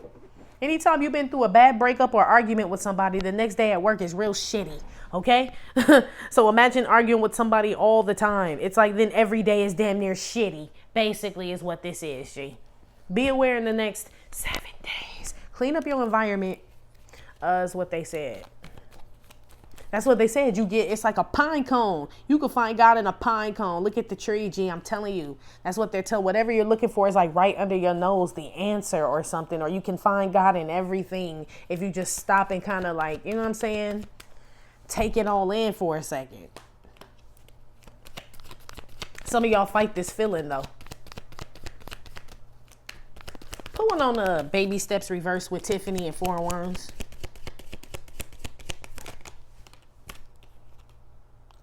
Anytime you've been through a bad breakup or argument with somebody, the next day at work is real shitty. Okay. So imagine arguing with somebody all the time. It's like then every day is damn near shitty. Basically, is what this is, G. Be aware in the next 7 days. Clean up your environment, is what they said. That's what they said. It's like a pine cone. You can find God in a pine cone. Look at the tree, G. I'm telling you. That's what they're telling. Whatever you're looking for is like right under your nose, the answer or something. Or you can find God in everything if you just stop and kind of like, you know what I'm saying? Take it all in for a second. Some of y'all fight this feeling though. Put one on Baby Steps Reverse with Tiffany and Four Worms.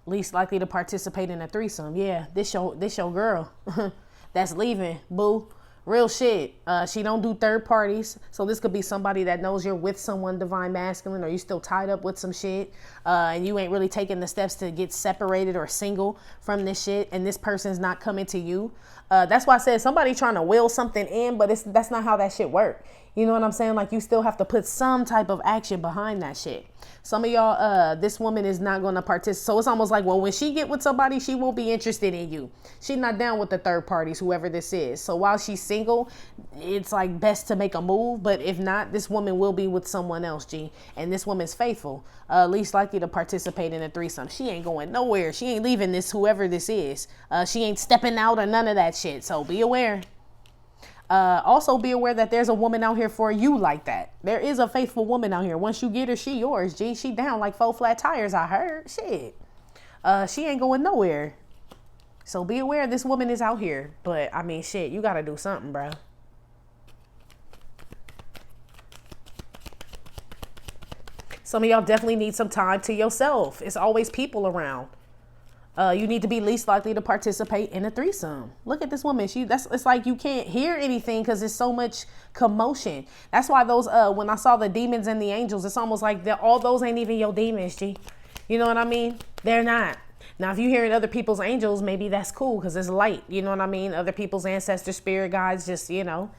Least likely to participate in a threesome. Yeah, this your girl that's leaving, boo. Real shit. She don't do third parties. So this could be somebody that knows you're with someone divine masculine, or you still tied up with some shit. And you ain't really taking the steps to get separated or single from this shit. And this person's not coming to you. That's why I said somebody trying to will something in, but that's not how that shit work. You know what I'm saying? Like, you still have to put some type of action behind that shit. Some of y'all, this woman is not going to participate. So it's almost like, well, when she get with somebody, she won't be interested in you. She's not down with the third parties, whoever this is. So while she's single, it's like best to make a move. But if not, this woman will be with someone else, G. And this woman's faithful, least likely to participate in a threesome. She ain't going nowhere. She ain't leaving this, whoever this is. She ain't stepping out or none of that shit. So be aware. Also be aware that there's a woman out here for you like that. There is a faithful woman out here. Once you get her, she yours, G. She down like 4 flat tires, I heard. Shit. She ain't going nowhere. So be aware this woman is out here. But, I mean, shit, you got to do something, bro. Some of y'all definitely need some time to yourself. It's always people around. You need to be least likely to participate in a threesome. Look at this woman. It's like you can't hear anything because there's so much commotion. That's why those, when I saw the demons and the angels, it's almost like all those ain't even your demons, G. You know what I mean? They're not. Now, if you're hearing other people's angels, maybe that's cool because it's light. You know what I mean? Other people's ancestor spirit guides, just, you know.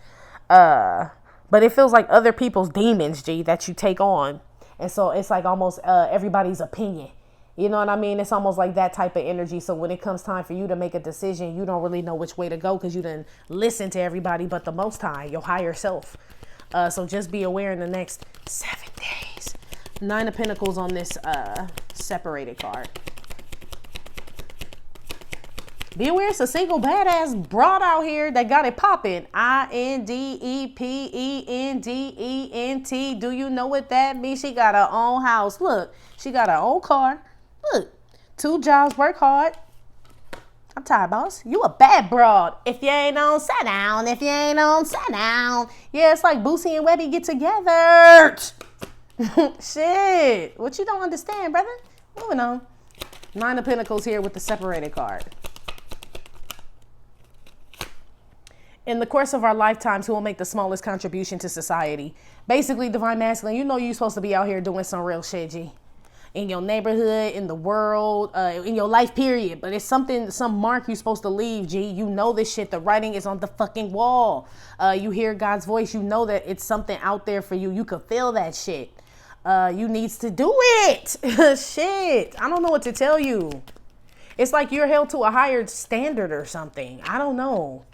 But it feels like other people's demons, G, that you take on. And so it's like almost everybody's opinion. You know what I mean? It's almost like that type of energy. So when it comes time for you to make a decision, you don't really know which way to go because you didn't listen to everybody but the Most High, your higher self. So just be aware in the next 7 days. 9 of Pentacles on this separated card. Be aware it's a single badass broad out here that got it popping. INDEPENDENT. Do you know what that means? She got her own house. Look, she got her own car. Look, 2 jobs, work hard. I'm tired, boss. You a bad broad. If you ain't on, sit down. If you ain't on, sit down. Yeah, it's like Boosie and Webby get together. Shit. What you don't understand, brother? Moving on. 9 of Pentacles here with the separated card. In the course of our lifetimes, who will make the smallest contribution to society? Basically, divine masculine, you know you're supposed to be out here doing some real shit, G. In your neighborhood, in the world, in your life period. But it's some mark you're supposed to leave, G. You know this shit. The writing is on the fucking wall. You hear God's voice. You know that it's something out there for you. You could feel that shit. You needs to do it. Shit. I don't know what to tell you. It's like you're held to a higher standard or something. I don't know.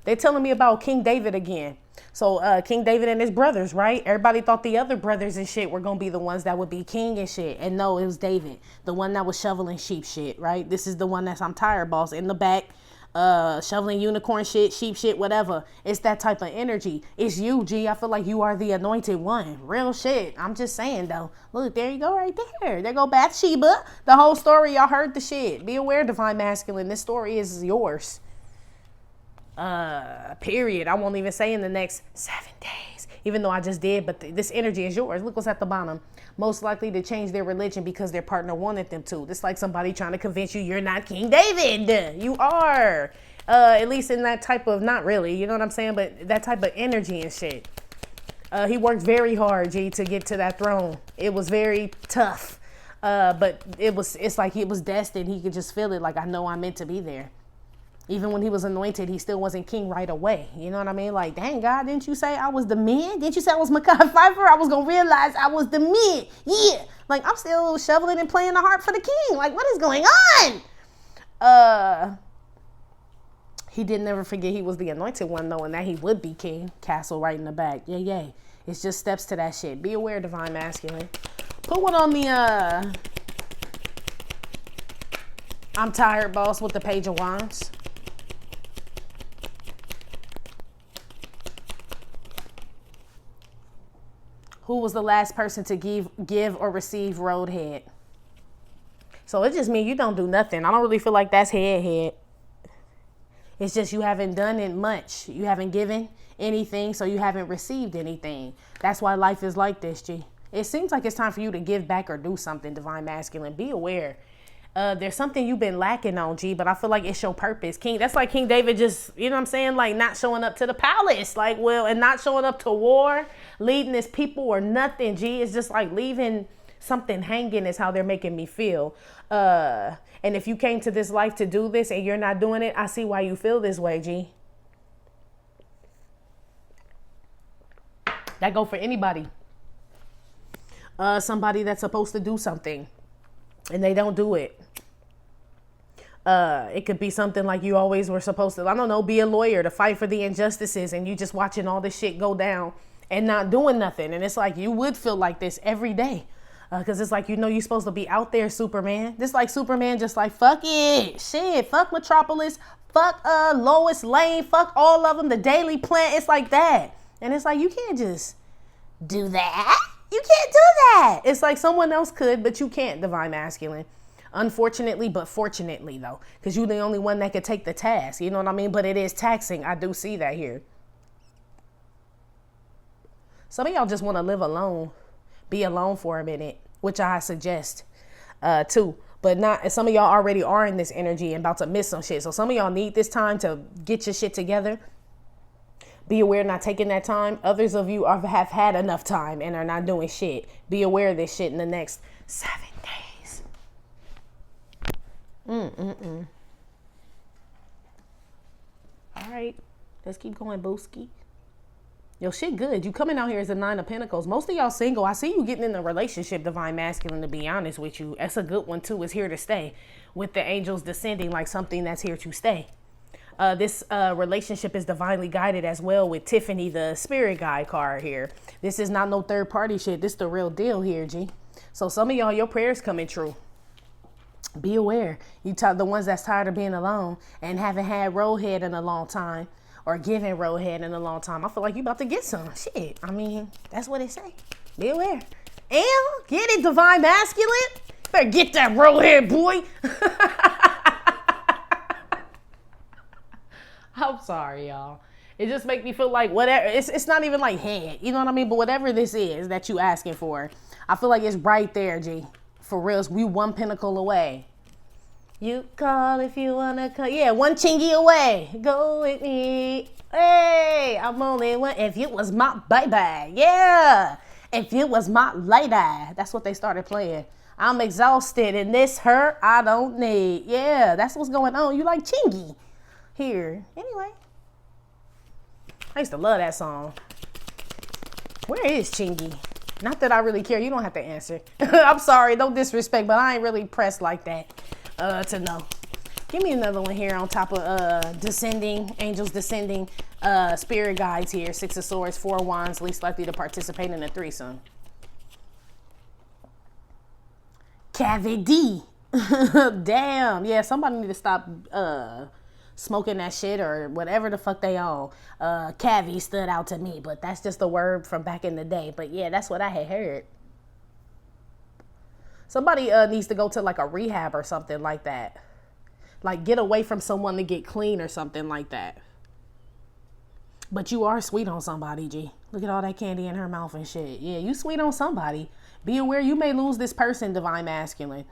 They're telling me about King David again. So King David and his brothers, right? Everybody thought the other brothers and shit were going to be the ones that would be king and shit. And no, it was David, the one that was shoveling sheep shit, right? This is the one that's I'm tired, boss, in the back, shoveling unicorn shit, sheep shit, whatever. It's that type of energy. It's you, G. I feel like you are the anointed one. Real shit. I'm just saying, though. Look, there you go right there. There go Bathsheba. The whole story, y'all heard the shit. Be aware, divine masculine. This story is yours. Period. I won't even say in the next 7 days, even though I just did, but this energy is yours. Look what's at the bottom. Most likely to change their religion because their partner wanted them to. It's like somebody trying to convince you you're not King David. You are. At least in that type of, not really, you know what I'm saying? But that type of energy and shit. He worked very hard, G, to get to that throne. It was very tough. But it's like it was destined. He could just feel it. Like, I know I'm meant to be there. Even when he was anointed, he still wasn't king right away. You know what I mean? Like, dang, God, didn't you say I was the man? Didn't you say I was Mekhi Phifer? I was going to realize I was the man. Yeah. Like, I'm still shoveling and playing the harp for the king. Like, what is going on? He did never forget he was the anointed one, though, and that he would be king. Castle right in the back. Yeah, yeah. It's just steps to that shit. Be aware, divine masculine. Put one on the I'm tired, boss, with the Page of Wands. Who was the last person to give or receive roadhead? So it just means you don't do nothing. I don't really feel like that's head. It's just you haven't done it much. You haven't given anything, so you haven't received anything. That's why life is like this, G. It seems like it's time for you to give back or do something, Divine Masculine. Be aware. There's something you've been lacking on, G, but I feel like it's your purpose. That's like King David just, you know what I'm saying? Like not showing up to the palace, and not showing up to war, leading his people or nothing, G. It's just like leaving something hanging is how they're making me feel. And if you came to this life to do this and you're not doing it, I see why you feel this way, G. That go for anybody. Somebody that's supposed to do something and they don't do it. It could be something like you always were supposed to, I don't know, be a lawyer to fight for the injustices, and you just watching all this shit go down and not doing nothing. And it's like you would feel like this every day. Because it's like, you're supposed to be out there, Superman. Just like Superman, just like, fuck it. Shit, fuck Metropolis. Fuck Lois Lane. Fuck all of them. The Daily Plant. It's like that. And it's like, you can't just do that. You can't do that. It's like someone else could, but you can't, Divine Masculine. Unfortunately, but fortunately, though. Because you're the only one that could take the task. You know what I mean? But it is taxing. I do see that here. Some of y'all just want to live alone. Be alone for a minute, which I suggest too. But not, some of y'all already are in this energy and about to miss some shit. So some of y'all need this time to get your shit together. Be aware not taking that time. Others of you have had enough time and are not doing shit. Be aware of this shit in the next 7 days. All right, let's keep going, Booski. Yo, shit good. You coming out here as a 9 of Pentacles. Most of y'all single. I see you getting in a relationship, Divine Masculine, to be honest with you. That's a good one, too. It's here to stay. With the angels descending like something that's here to stay. This relationship is divinely guided as well with Tiffany, the spirit guide card here. This is not no third party shit. This is the real deal here, G. So some of y'all, your prayers coming true. Be aware. You the ones that's tired of being alone and haven't had roadhead in a long time. Or giving roadhead in a long time. I feel like you about to get some shit. I mean, that's what they say. Be aware. And get it, Divine Masculine. Better get that roadhead, boy. I'm sorry, y'all. It just make me feel like whatever. It's not even like head. You know what I mean? But whatever this is that you asking for, I feel like it's right there, G. For real, we 1 pentacle away. You call if you wanna call. Yeah, 1 chingy away. Go with me. Hey, I'm only one. If you was my baby. Yeah. If you was my lady. That's what they started playing. I'm exhausted and this hurt I don't need. Yeah, that's what's going on. You like chingy. Here. Anyway. I used to love that song. Where is Chingy? Not that I really care. You don't have to answer. I'm sorry. No disrespect, but I ain't really pressed like that. To know. Give me another one here on top of descending, angels descending, spirit guides here. 6 of Swords, 4 Wands, least likely to participate in a threesome. Cavity. Damn. Yeah, somebody need to stop smoking that shit or whatever the fuck they on. Cavity stood out to me, but that's just the word from back in the day. But yeah, that's what I had heard. Somebody needs to go to like a rehab or something like that. Like get away from someone to get clean or something like that. But you are sweet on somebody, G. Look at all that candy in her mouth and shit. Yeah, you sweet on somebody. Be aware you may lose this person, Divine Masculine.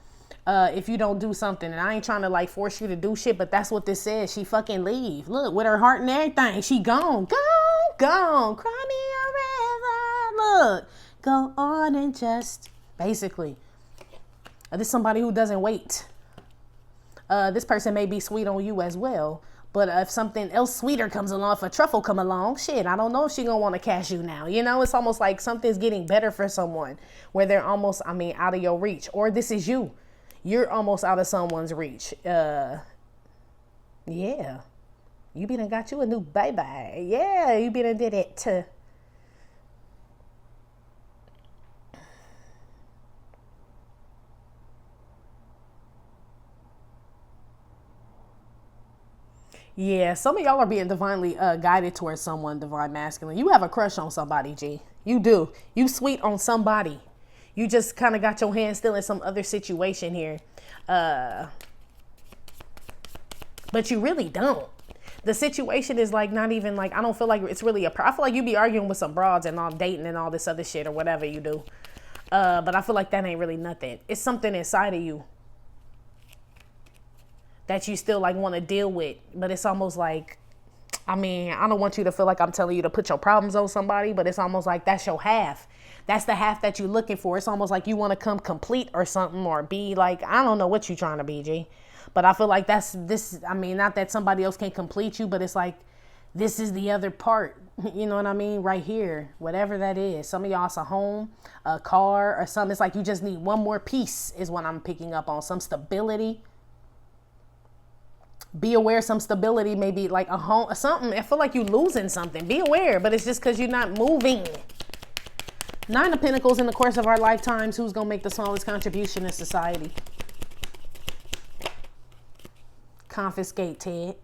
If you don't do something. And I ain't trying to like force you to do shit, but that's what this says. She fucking leave. Look, with her heart and everything. She gone. Gone. Cry me a river. Look. Go on and just. Basically. This is somebody who doesn't wait. This person may be sweet on you as well. But if something else sweeter comes along, if a truffle come along, shit, I don't know if she gonna want to cash you now. You know, it's almost like something's getting better for someone where they're almost, out of your reach. Or this is you. You're almost out of someone's reach. Yeah. You been and got you a new baby. Yeah, you been and did it. Yeah, some of y'all are being divinely guided towards someone, divine masculine. You have a crush on somebody, G. You do. You sweet on somebody. You just kind of got your hand still in some other situation here. But you really don't. The situation is like not even like, I don't feel like it's really I feel like you be arguing with some broads and all dating and all this other shit or whatever you do. But I feel like that ain't really nothing. It's something inside of you that you still like want to deal with. But it's almost like, I mean, I don't want you to feel like I'm telling you to put your problems on somebody, but it's almost like that's your half. That's the half that you're looking for. It's almost like you want to come complete or something, or be like, I don't know what you're trying to be, G. But I feel like that's this. I mean, not that somebody else can complete you, but it's like, this is the other part. You know what I mean? Right here, whatever that is. Some of y'all, it's a home, a car, or something. It's like you just need one more piece is what I'm picking up on. Some stability. Be aware some stability, maybe like a home, something. I feel like you losing something. Be aware, but it's just because you're not moving. 9 of Pentacles in the course of our lifetimes. Who's going to make the smallest contribution in society? Confiscate, Ted.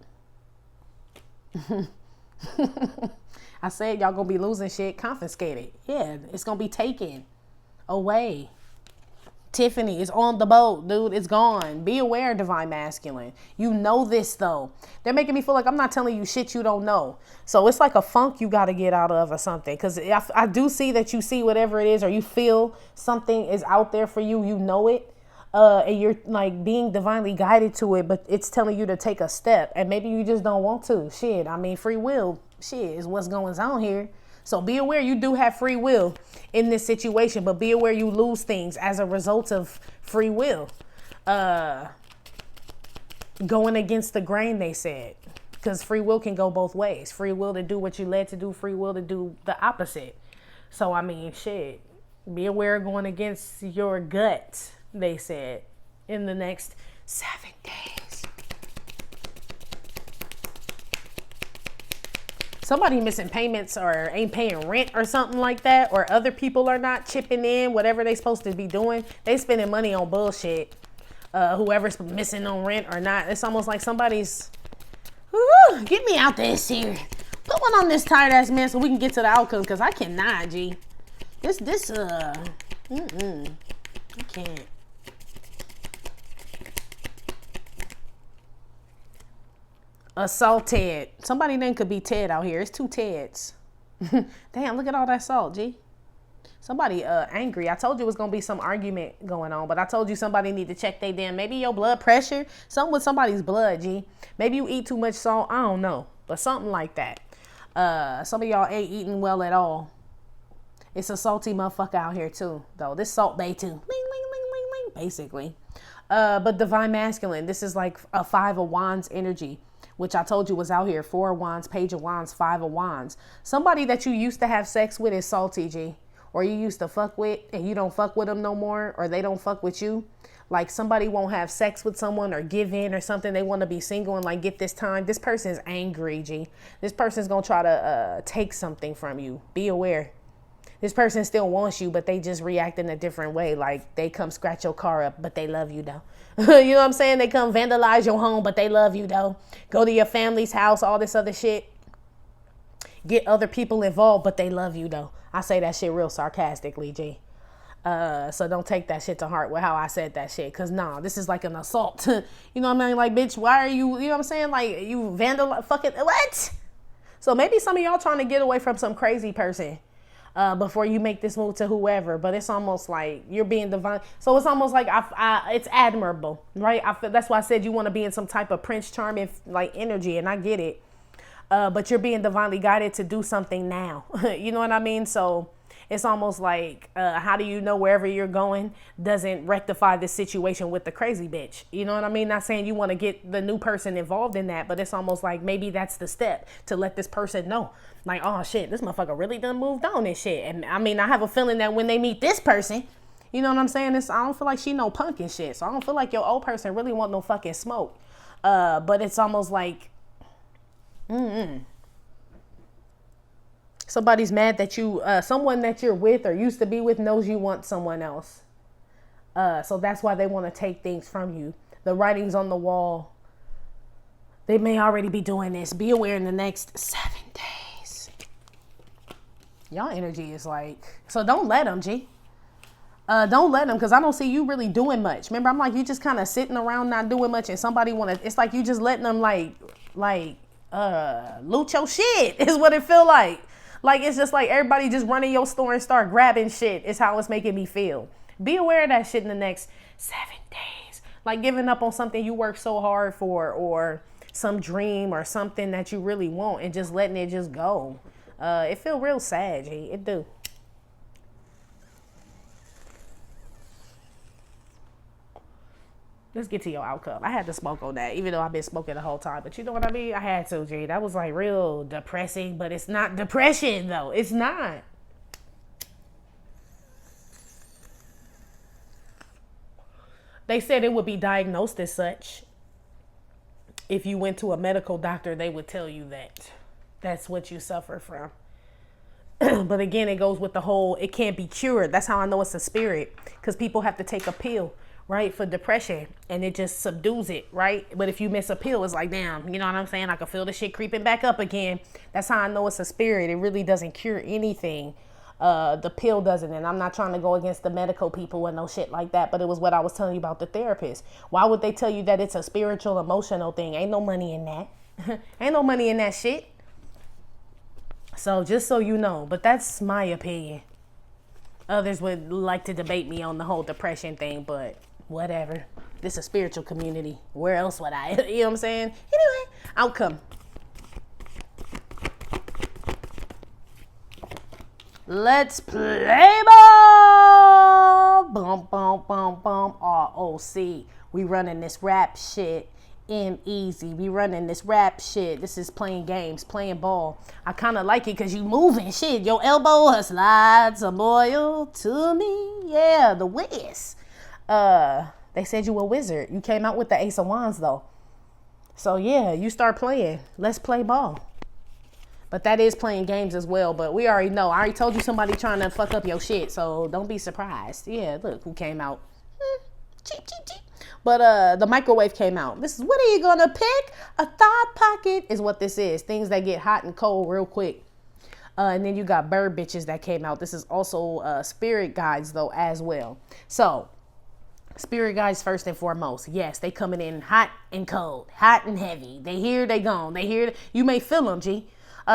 I said y'all gonna be losing shit. Confiscate it. Yeah, it's gonna be taken away. Tiffany is on the boat, dude. It's gone. Be aware, divine masculine. You know this though. They're making me feel like I'm not telling you shit you don't know. So it's like a funk you got to get out of or something. Because I do see that you see whatever it is, or you feel something is out there for you. You know it. And you're like being divinely guided to it, but it's telling you to take a step, and maybe you just don't want to. Shit, I mean, free will, shit, is what's going on here. So be aware you do have free will in this situation, but be aware you lose things as a result of free will. Going against the grain, they said, because free will can go both ways. Free will to do what you led to do, free will to do the opposite. So, I mean, shit, be aware of going against your gut, they said, in the next 7 days. Somebody missing payments or ain't paying rent or something like that, or other people are not chipping in, whatever they supposed to be doing. They spending money on bullshit. Whoever's missing on rent or not. It's almost like somebody's, get me out this here. Put one on this tired ass man so we can get to the outcome, because I cannot, G. I can't. Assault Ted. Somebody name could be Ted out here. It's 2 Teds. Damn, look at all that salt, G. Somebody angry. I told you it was going to be some argument going on, but I told you somebody need to check their damn, maybe your blood pressure, something with somebody's blood, G. Maybe you eat too much salt. I don't know, but something like that. Some of y'all ain't eating well at all. It's a salty motherfucker out here too, though. This Salt Bay too. Ling, ling, ling, ling, ling, basically. But divine masculine, this is like a 5 of Wands energy, which I told you was out here. 4 of Wands, Page of Wands, 5 of Wands. Somebody that you used to have sex with is salty, G. Or you used to fuck with and you don't fuck with them no more, or they don't fuck with you. Like somebody won't have sex with someone or give in or something. They want to be single and like get this time. This person's angry, G. This person's going to try to take something from you. Be aware. This person still wants you, but they just react in a different way. Like they come scratch your car up, but they love you though. You know what I'm saying? They come vandalize your home, but they love you though. Go to your family's house, all this other shit. Get other people involved, but they love you though. I say that shit real sarcastically, G. So don't take that shit to heart with how I said that shit. Cause nah, this is like an assault. You know what I mean? Like, bitch, why are you, you know what I'm saying? Like you fucking, what? So maybe some of y'all trying to get away from some crazy person. Before you make this move to whoever, but it's almost like you're being divine. So it's almost like it's admirable, right? That's why I said you want to be in some type of Prince Charming like energy, and I get it. But you're being divinely guided to do something now. You know what I mean? So it's almost like, how do you know wherever you're going doesn't rectify this situation with the crazy bitch? You know what I mean? Not saying you want to get the new person involved in that, but it's almost like maybe that's the step to let this person know. Like, oh shit, this motherfucker really done moved on and shit. And I mean, I have a feeling that when they meet this person, you know what I'm saying? I don't feel like she no punk and shit. So I don't feel like your old person really want no fucking smoke. But it's almost like, somebody's mad that you, someone that you're with or used to be with knows you want someone else. So that's why they want to take things from you. The writing's on the wall. They may already be doing this. Be aware in the next 7 days. Y'all energy is like, so don't let them, G. Don't let them, because I don't see you really doing much. Remember, I'm like, you just kind of sitting around not doing much, and somebody want to, it's like you just letting them loot your shit is what it feel like. Like, it's just like everybody just running your store and start grabbing shit is how it's making me feel. Be aware of that shit in the next 7 days. Like giving up on something you work so hard for, or some dream or something that you really want, and just letting it just go. It feel real sad, G. It do. Let's get to your outcome. I had to smoke on that, even though I've been smoking the whole time. But you know what I mean? I had to, G. That was like real depressing, but it's not depression, though. It's not. They said it would be diagnosed as such. If you went to a medical doctor, they would tell you that that's what you suffer from. But again, it goes with the whole, it can't be cured. That's how I know it's a spirit, because people have to take a pill, right, for depression, and it just subdues it, right? But if you miss a pill, it's like, damn, you know what I'm saying? I can feel the shit creeping back up again. That's how I know it's a spirit. It really doesn't cure anything. The pill doesn't, and I'm not trying to go against the medical people and no shit like that, but it was what I was telling you about the therapist. Why would they tell you that it's a spiritual, emotional thing? Ain't no money in that. Ain't no money in that shit. So just so you know, but that's my opinion. Others would like to debate me on the whole depression thing, but whatever. This is a spiritual community. Where else would I? You know what I'm saying? Anyway, outcome. Let's play ball. Bum, bum, bum, bum. ROC. We running this rap shit. M-Easy. We running this rap shit. This is playing games, playing ball. I kind of like it because you moving shit. Your elbow slides a loyal to me. Yeah, the whiz. They said you a wizard. You came out with the Ace of Wands though. So yeah, you start playing. Let's play ball. But that is playing games as well. But we already know. I already told you somebody trying to fuck up your shit. So don't be surprised. Yeah, look who came out. Cheep, cheep, cheep. But the microwave came out. This is, what are you going to pick? A thought pocket is what this is. Things that get hot and cold real quick. And then you got bird bitches that came out. This is also spirit guides, though, as well. So, spirit guides first and foremost. Yes, they coming in hot and cold. Hot and heavy. They here, they gone. They here. You may feel them, G.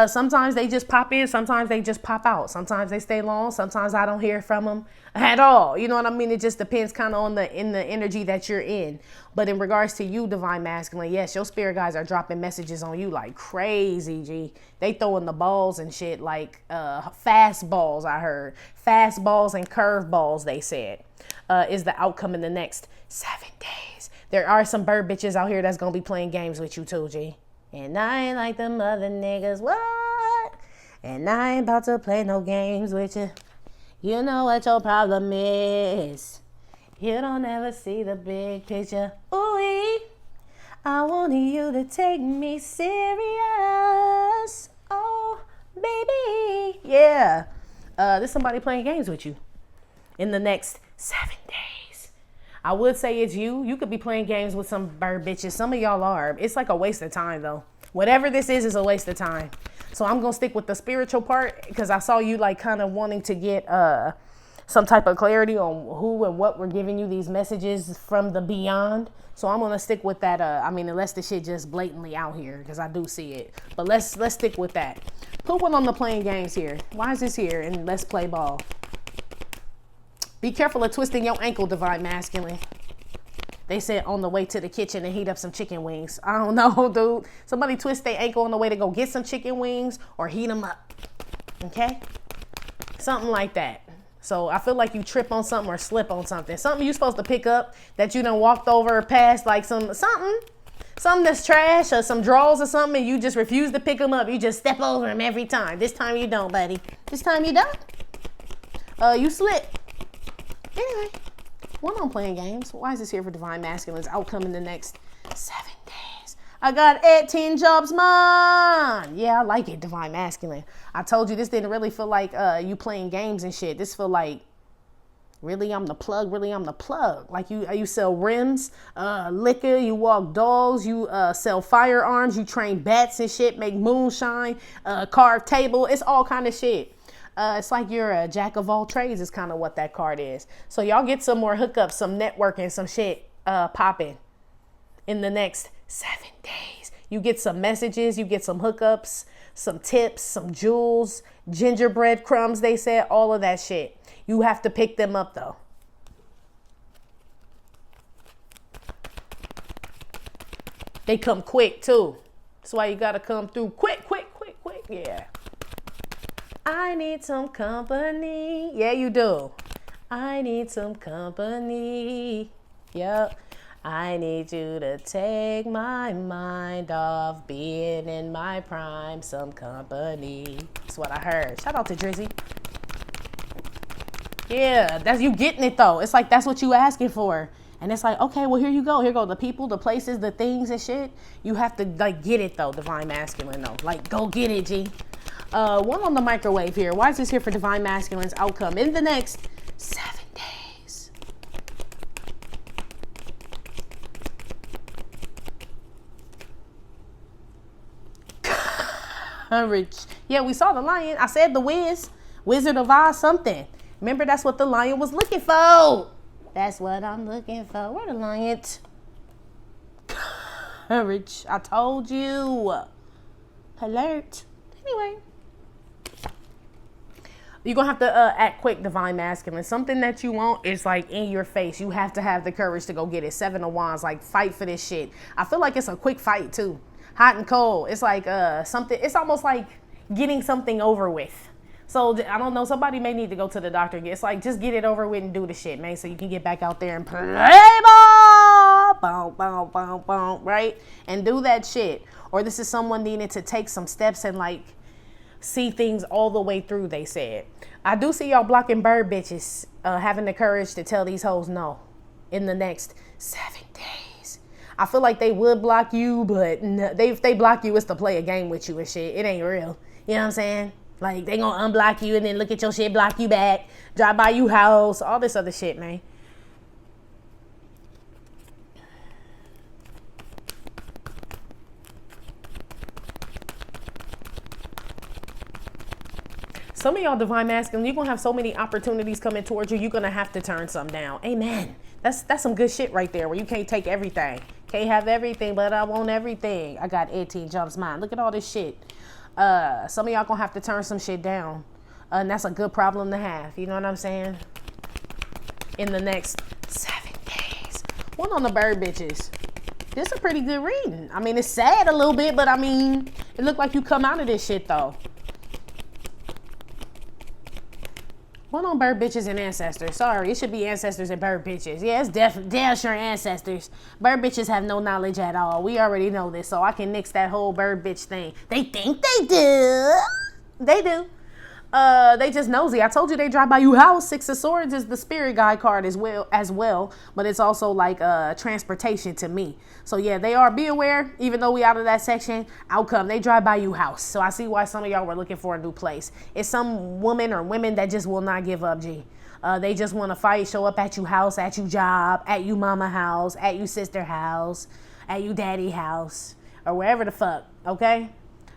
Sometimes they just pop in. Sometimes they just pop out. Sometimes they stay long. Sometimes I don't hear from them at all. You know what I mean? It just depends kind of on the energy that you're in. But in regards to you, Divine Masculine, yes, your spirit guides are dropping messages on you like crazy, G. They throwing the balls and shit like fast balls, I heard. Fast balls and curve balls, they said, is the outcome in the next 7 days. There are some bird bitches out here that's going to be playing games with you too, G. And I ain't like them other niggas, what? And I ain't about to play no games with you. You know what your problem is. You don't ever see the big picture. Ooh, I want you to take me serious. Oh, baby. Yeah. There's somebody playing games with you in the next 7 days. I would say it's you. You could be playing games with some bird bitches. Some of y'all are. It's like a waste of time, though. Whatever this is a waste of time. So I'm going to stick with the spiritual part because I saw you like kind of wanting to get some type of clarity on who and what were giving you these messages from the beyond. So I'm going to stick with that. I mean, unless the shit just blatantly out here, because I do see it. But let's stick with that. Put one on the playing games here. Why is this here? And let's play ball. Be careful of twisting your ankle, Divine Masculine. They said on the way to the kitchen and heat up some chicken wings. I don't know, dude. Somebody twist their ankle on the way to go get some chicken wings or heat them up. Okay? Something like that. So I feel like you trip on something or slip on something. Something you're supposed to pick up that you done walked over past, like something that's trash or some drawers or something, and you just refuse to pick them up. You just step over them every time. This time you don't, buddy. This time you don't. You slip. Anyway, one on playing games. Why is this here for Divine Masculine's outcome in the next 7 days? I got 18 jobs, man. Yeah, I like it, Divine Masculine. I told you this didn't really feel like you playing games and shit. This feel like Really, I'm the plug. Really, I'm the plug. Like you sell rims, liquor, you walk dogs, you sell firearms, you train bats and shit, make moonshine, carve table. It's all kind of shit. It's like you're a jack of all trades is kind of what that card is. So y'all get some more hookups, some networking, some shit popping in the next 7 days. You get some messages, you get some hookups, some tips, some jewels, gingerbread crumbs, they said, all of that shit. You have to pick them up though. They come quick too. That's why you gotta come through quick. Yeah. I need some company. Yeah, you do. I need some company. Yep. I need you to take my mind off being in my prime. Some company. That's what I heard. Shout out to Drizzy. Yeah, that's you getting it though. It's like that's what you asking for. And it's like, okay, well, here you go. Here go the people, the places, the things and shit. You have to like get it though, divine masculine though. Like go get it, G. One on the microwave here. Why is this here for divine masculine's outcome in the next 7 days? Courage. Yeah, we saw the lion. I said the Wizard of Oz something. Remember, that's what the lion was looking for. That's what I'm looking for. Where the lion? Courage. I told you. Alert. Anyway. You're going to have to act quick, divine masculine. Something that you want is like in your face. You have to have the courage to go get it. 7 of Wands, like fight for this shit. I feel like it's a quick fight too. Hot and cold. It's like something. It's almost like getting something over with. So I don't know, somebody may need to go to the doctor. It's like, just get it over with and do the shit, man, so you can get back out there and play ball, boom, boom, boom, boom, right? And do that shit. Or this is someone needing to take some steps and like see things all the way through, they said. I do see y'all blocking bird bitches, having the courage to tell these hoes no in the next 7 days. I feel like they would block you, but no, if they block you, it's to play a game with you and shit. It ain't real. You know what I'm saying? Like, they gonna unblock you and then look at your shit, block you back, drive by you house, all this other shit, man. Some of y'all divine masculine, you're gonna have so many opportunities coming towards you, you're gonna have to turn some down. Amen. That's some good shit right there, where you can't take everything. Can't have everything, but I want everything. I got 18 jumps mine. Look at all this shit. Some of y'all gonna have to turn some shit down. And that's a good problem to have. You know what I'm saying? In the next 7 days. One on the bird bitches. This is a pretty good reading. I mean, it's sad a little bit, but I mean, it looked like you come out of this shit though. One on bird bitches and ancestors. Sorry, it should be ancestors and bird bitches. Yeah, it's damn sure ancestors. Bird bitches have no knowledge at all. We already know this, so I can nix that whole bird bitch thing. They think they do. They do. They just nosy. I told you they drive by you house. 6 of Swords is the spirit guide card as well, but it's also like transportation to me. So yeah, they are. Be aware, even though we out of that section, outcome, they drive by you house. So I see why some of y'all were looking for a new place. It's some woman or women that just will not give up, G. They just want to fight, show up at you house, at you job, at you mama house, at you sister house, at you daddy house, or wherever the fuck, okay?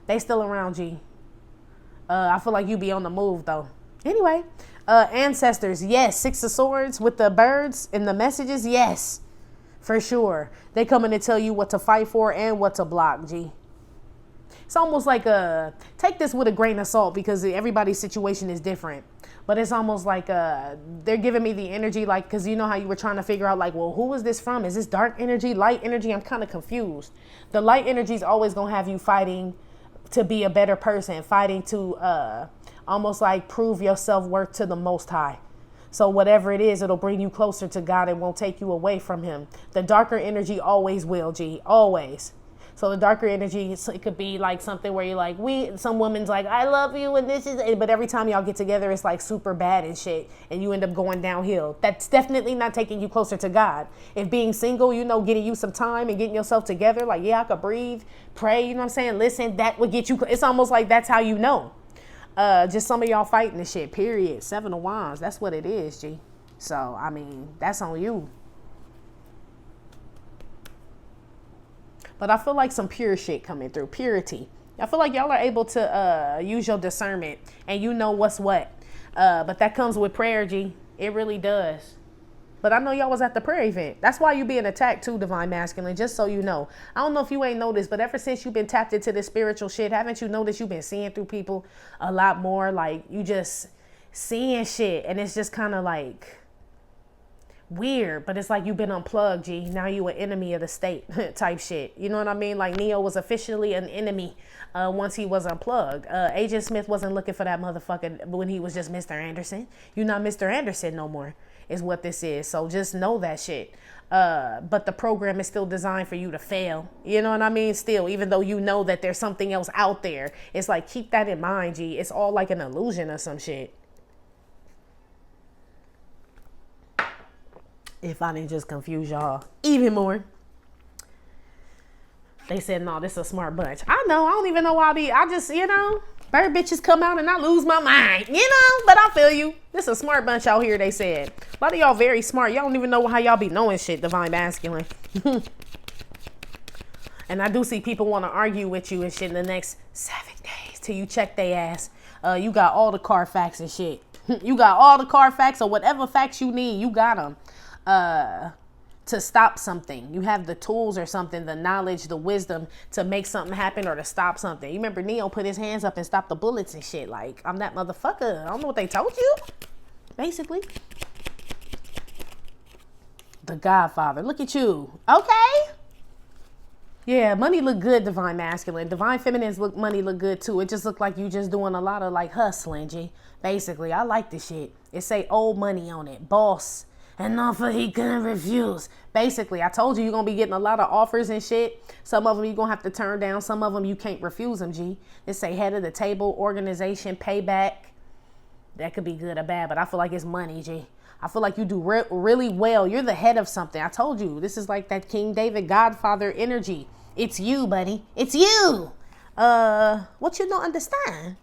They still around, G. I feel like you be on the move though. Anyway, ancestors, yes. 6 of Swords with the birds and the messages, yes, for sure. They coming to tell you what to fight for and what to block, G. It's almost like take this with a grain of salt because everybody's situation is different. But it's almost like they're giving me the energy, like, because you know how you were trying to figure out, like, well, who is this from? Is this dark energy, light energy? I'm kind of confused. The light energy is always going to have you fighting to be a better person, fighting to almost like prove your self-worth to the Most High. So whatever it is, it'll bring you closer to God and won't take you away from him. The darker energy always will, G, always. So the darker energy, it could be like something where you're like, some woman's like, I love you and this is, but every time y'all get together, it's like super bad and shit. And you end up going downhill. That's definitely not taking you closer to God. If being single, you know, getting you some time and getting yourself together, like, yeah, I could breathe, pray, you know what I'm saying? Listen, that would get you, it's almost like that's how you know. Just some of y'all fighting this shit, period. 7 of Wands, that's what it is, G. So, I mean, that's on you. But I feel like some pure shit coming through. Purity. I feel like y'all are able to use your discernment and you know what's what. But that comes with prayer, G. It really does. But I know y'all was at the prayer event. That's why you being attacked too, Divine Masculine, just so you know. I don't know if you ain't noticed, but ever since you've been tapped into this spiritual shit, haven't you noticed you've been seeing through people a lot more? Like, you just seeing shit, and it's just kind of like weird, but it's like you've been unplugged, G. Now you an enemy of the state type shit. You know what I mean? Like, Neo was officially an enemy once he was unplugged. Agent Smith wasn't looking for that motherfucker when he was just Mr. Anderson. You're not Mr. Anderson no more, is what this is. So just know that shit. But the program is still designed for you to fail. You know what I mean? Still, even though you know that there's something else out there, it's like, keep that in mind, G. It's all like an illusion or some shit. If I didn't just confuse y'all even more. They said, no, this is a smart bunch. I know. I don't even know why I just, bird bitches come out and I lose my mind, but I feel you. This is a smart bunch out here, they said. A lot of y'all very smart. Y'all don't even know how y'all be knowing shit, Divine Masculine. And I do see people want to argue with you and shit in the next 7 days till you check they ass. You got all the car facts and shit. You got all the car facts or whatever facts you need. You got them. To stop something. You have the tools or something, the knowledge, the wisdom to make something happen or to stop something. You remember Neo put his hands up and stopped the bullets and shit. Like, I'm that motherfucker. I don't know what they told you. Basically. The Godfather. Look at you. Okay. Yeah, money look good, Divine Masculine. Divine Feminines money look good too. It just look like you just doing a lot of like hustling, G. Basically, I like this shit. It say old money on it. Boss. An offer he couldn't refuse. Basically, I told you you're going to be getting a lot of offers and shit. Some of them you're going to have to turn down. Some of them you can't refuse them, G. They say head of the table, organization, payback. That could be good or bad, but I feel like it's money, G. I feel like you do really well. You're the head of something. I told you. This is like that King David Godfather energy. It's you, buddy. It's you. What you don't understand?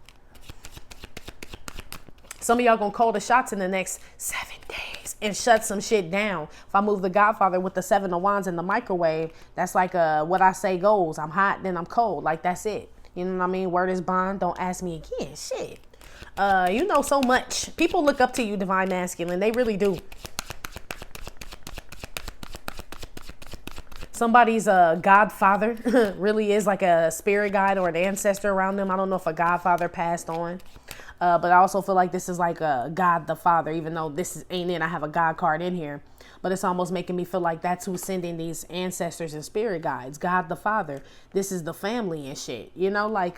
Some of y'all going to call the shots in the next 7 days. And shut some shit down. If I move the Godfather with the 7 of Wands in the microwave, that's like what I say goes. I'm hot, then I'm cold. Like, that's it. You know what I mean? Word is bond. Don't ask me again. Shit. You know so much. People look up to you, Divine Masculine. They really do. Somebody's godfather really is like a spirit guide or an ancestor around them. I don't know if a godfather passed on. But I also feel like this is like a God the Father, even though this ain't it. I have a God card in here. But it's almost making me feel like that's who's sending these ancestors and spirit guides. God the Father. This is the family and shit. Like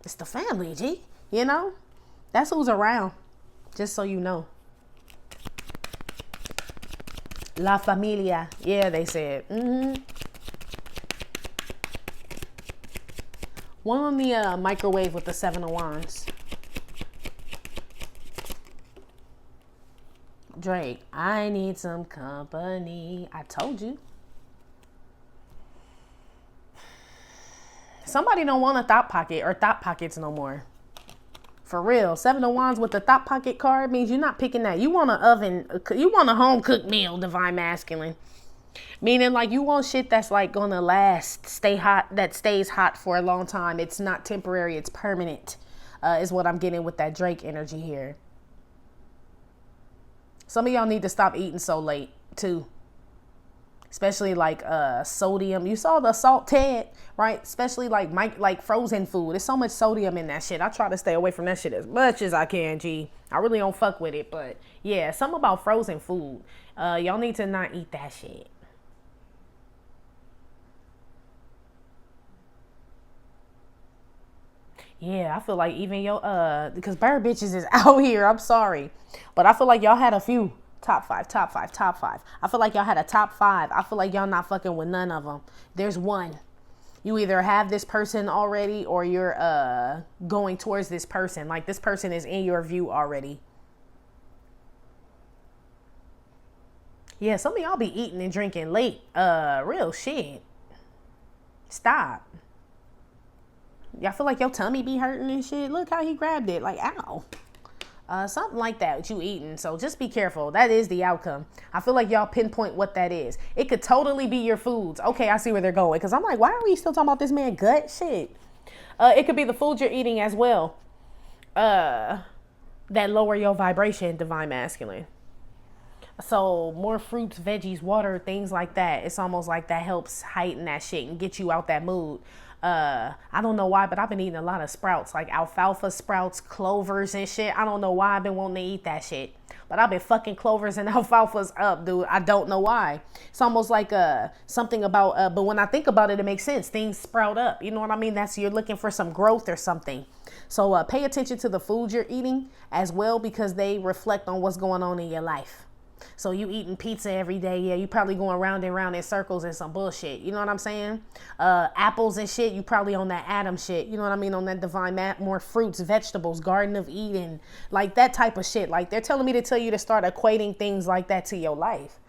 it's the family, G. That's who's around. Just so you know. La familia. Yeah, they said. One on the microwave with the 7 of Wands. Drake, I need some company. I told you. Somebody don't want a thought pocket or thought pockets no more. For real. 7 of Wands with the thought pocket card means you're not picking that. You want an oven. You want a home cooked meal, Divine Masculine. Meaning like you want shit that's like going to last, stay hot, that stays hot for a long time. It's not temporary. It's permanent is what I'm getting with that Drake energy here. Some of y'all need to stop eating so late too. Especially like sodium. You saw the salt Ted, right? Especially like frozen food. There's so much sodium in that shit. I try to stay away from that shit as much as I can, G. I really don't fuck with it. But yeah, something about frozen food. Y'all need to not eat that shit. Yeah, I feel like even because bird bitches is out here. I'm sorry. But I feel like y'all had a few top five. I feel like y'all had a top 5. I feel like y'all not fucking with none of them. There's one. You either have this person already or you're going towards this person. Like this person is in your view already. Yeah, some of y'all be eating and drinking late. Real shit. Stop. Y'all feel like your tummy be hurting and shit? Look how he grabbed it. Like, ow. Something like that, what you eating. So just be careful. That is the outcome. I feel like y'all pinpoint what that is. It could totally be your foods. Okay, I see where they're going. Because I'm like, why are we still talking about this man gut? Shit. It could be the food you're eating as well. That lower your vibration, divine masculine. So more fruits, veggies, water, things like that. It's almost like that helps heighten that shit and get you out that mood. I don't know why, but I've been eating a lot of sprouts, like alfalfa sprouts, clovers and shit. I don't know why I've been wanting to eat that shit, but I've been fucking clovers and alfalfas up, dude. I don't know why. It's almost like something about, but when I think about it, it makes sense. Things sprout up. You know what I mean? That's, you're looking for some growth or something. So pay attention to the food you're eating as well, because they reflect on what's going on in your life. So you eating pizza every day, yeah, you probably going round and round in circles and some bullshit. You know what I'm saying? Apples and shit, you probably on that Adam shit. You know what I mean? On that divine map, more fruits, vegetables, Garden of Eden, like that type of shit. Like they're telling me to tell you to start equating things like that to your life.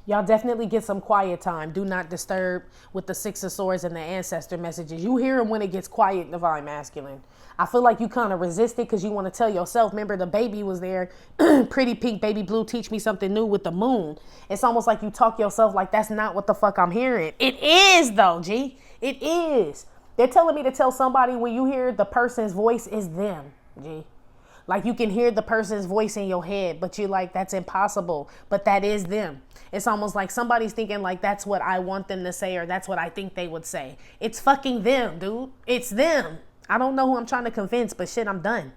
Y'all definitely get some quiet time. Do not disturb with the Six of Swords and the ancestor messages. You hear them when it gets quiet, divine masculine. I feel like you kind of resist it because you want to tell yourself, remember the baby was there, pretty pink baby blue, teach me something new with the moon. It's almost like you talk yourself like that's not what the fuck I'm hearing. It is though, G. It is. They're telling me to tell somebody when you hear the person's voice is them, G. Like you can hear the person's voice in your head, but you're like, that's impossible. But that is them. It's almost like somebody's thinking like, that's what I want them to say, or that's what I think they would say. It's fucking them, dude. It's them. I don't know who I'm trying to convince, but shit, I'm done.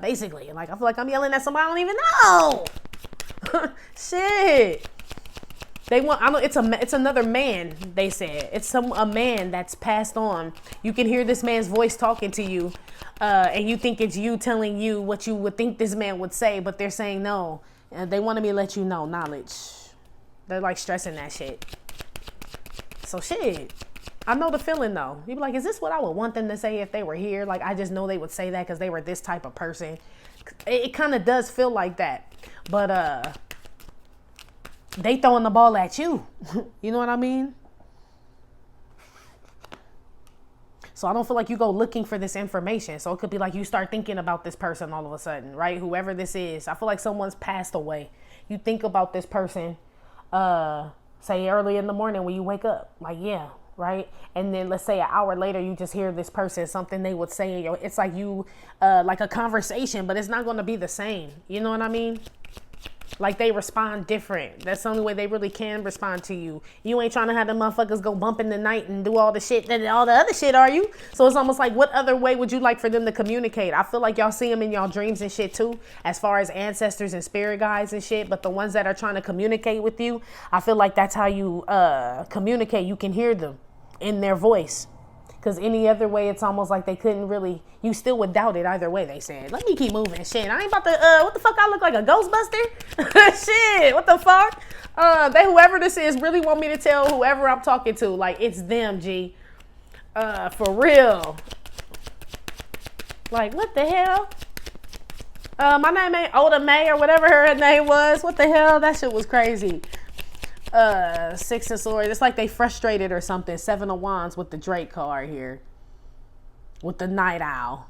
Basically, like I feel like I'm yelling at somebody I don't even know. Shit. They want. I know it's another man. They said it's a man that's passed on. You can hear this man's voice talking to you, and you think it's you telling you what you would think this man would say, but they're saying no. They wanted me to let you know knowledge. They're like stressing that shit. So shit. I know the feeling though. You be like, is this what I would want them to say if they were here? Like, I just know they would say that because they were this type of person. It kind of does feel like that. But they throwing the ball at you. You know what I mean? So I don't feel like you go looking for this information. So it could be like you start thinking about this person all of a sudden, right? Whoever this is. I feel like someone's passed away. You think about this person, say early in the morning when you wake up. Like, yeah. Right. And then let's say an hour later, you just hear this person, something they would say. It's like you like a conversation, but it's not going to be the same. You know what I mean? Like they respond different. That's the only way they really can respond to you. You ain't trying to have the motherfuckers go bump in the night and do all the shit that all the other shit, are you? So it's almost like, what other way would you like for them to communicate? I feel like y'all see them in y'all dreams and shit too, as far as ancestors and spirit guides and shit. But the ones that are trying to communicate with you, I feel like that's how you communicate. You can hear them in their voice. Because any other way, it's almost like they couldn't really, you still would doubt it either way, they said. Let me keep moving. Shit, I ain't about to, what the fuck, I look like a Ghostbuster? Shit, what the fuck? Whoever this is really want me to tell whoever I'm talking to, like, it's them, G. For real. Like, what the hell? My name ain't Oda May or whatever her name was. What the hell? That shit was crazy. Six of Swords. It's like they frustrated or something. Seven of Wands with the Drake card here. With the Night Owl.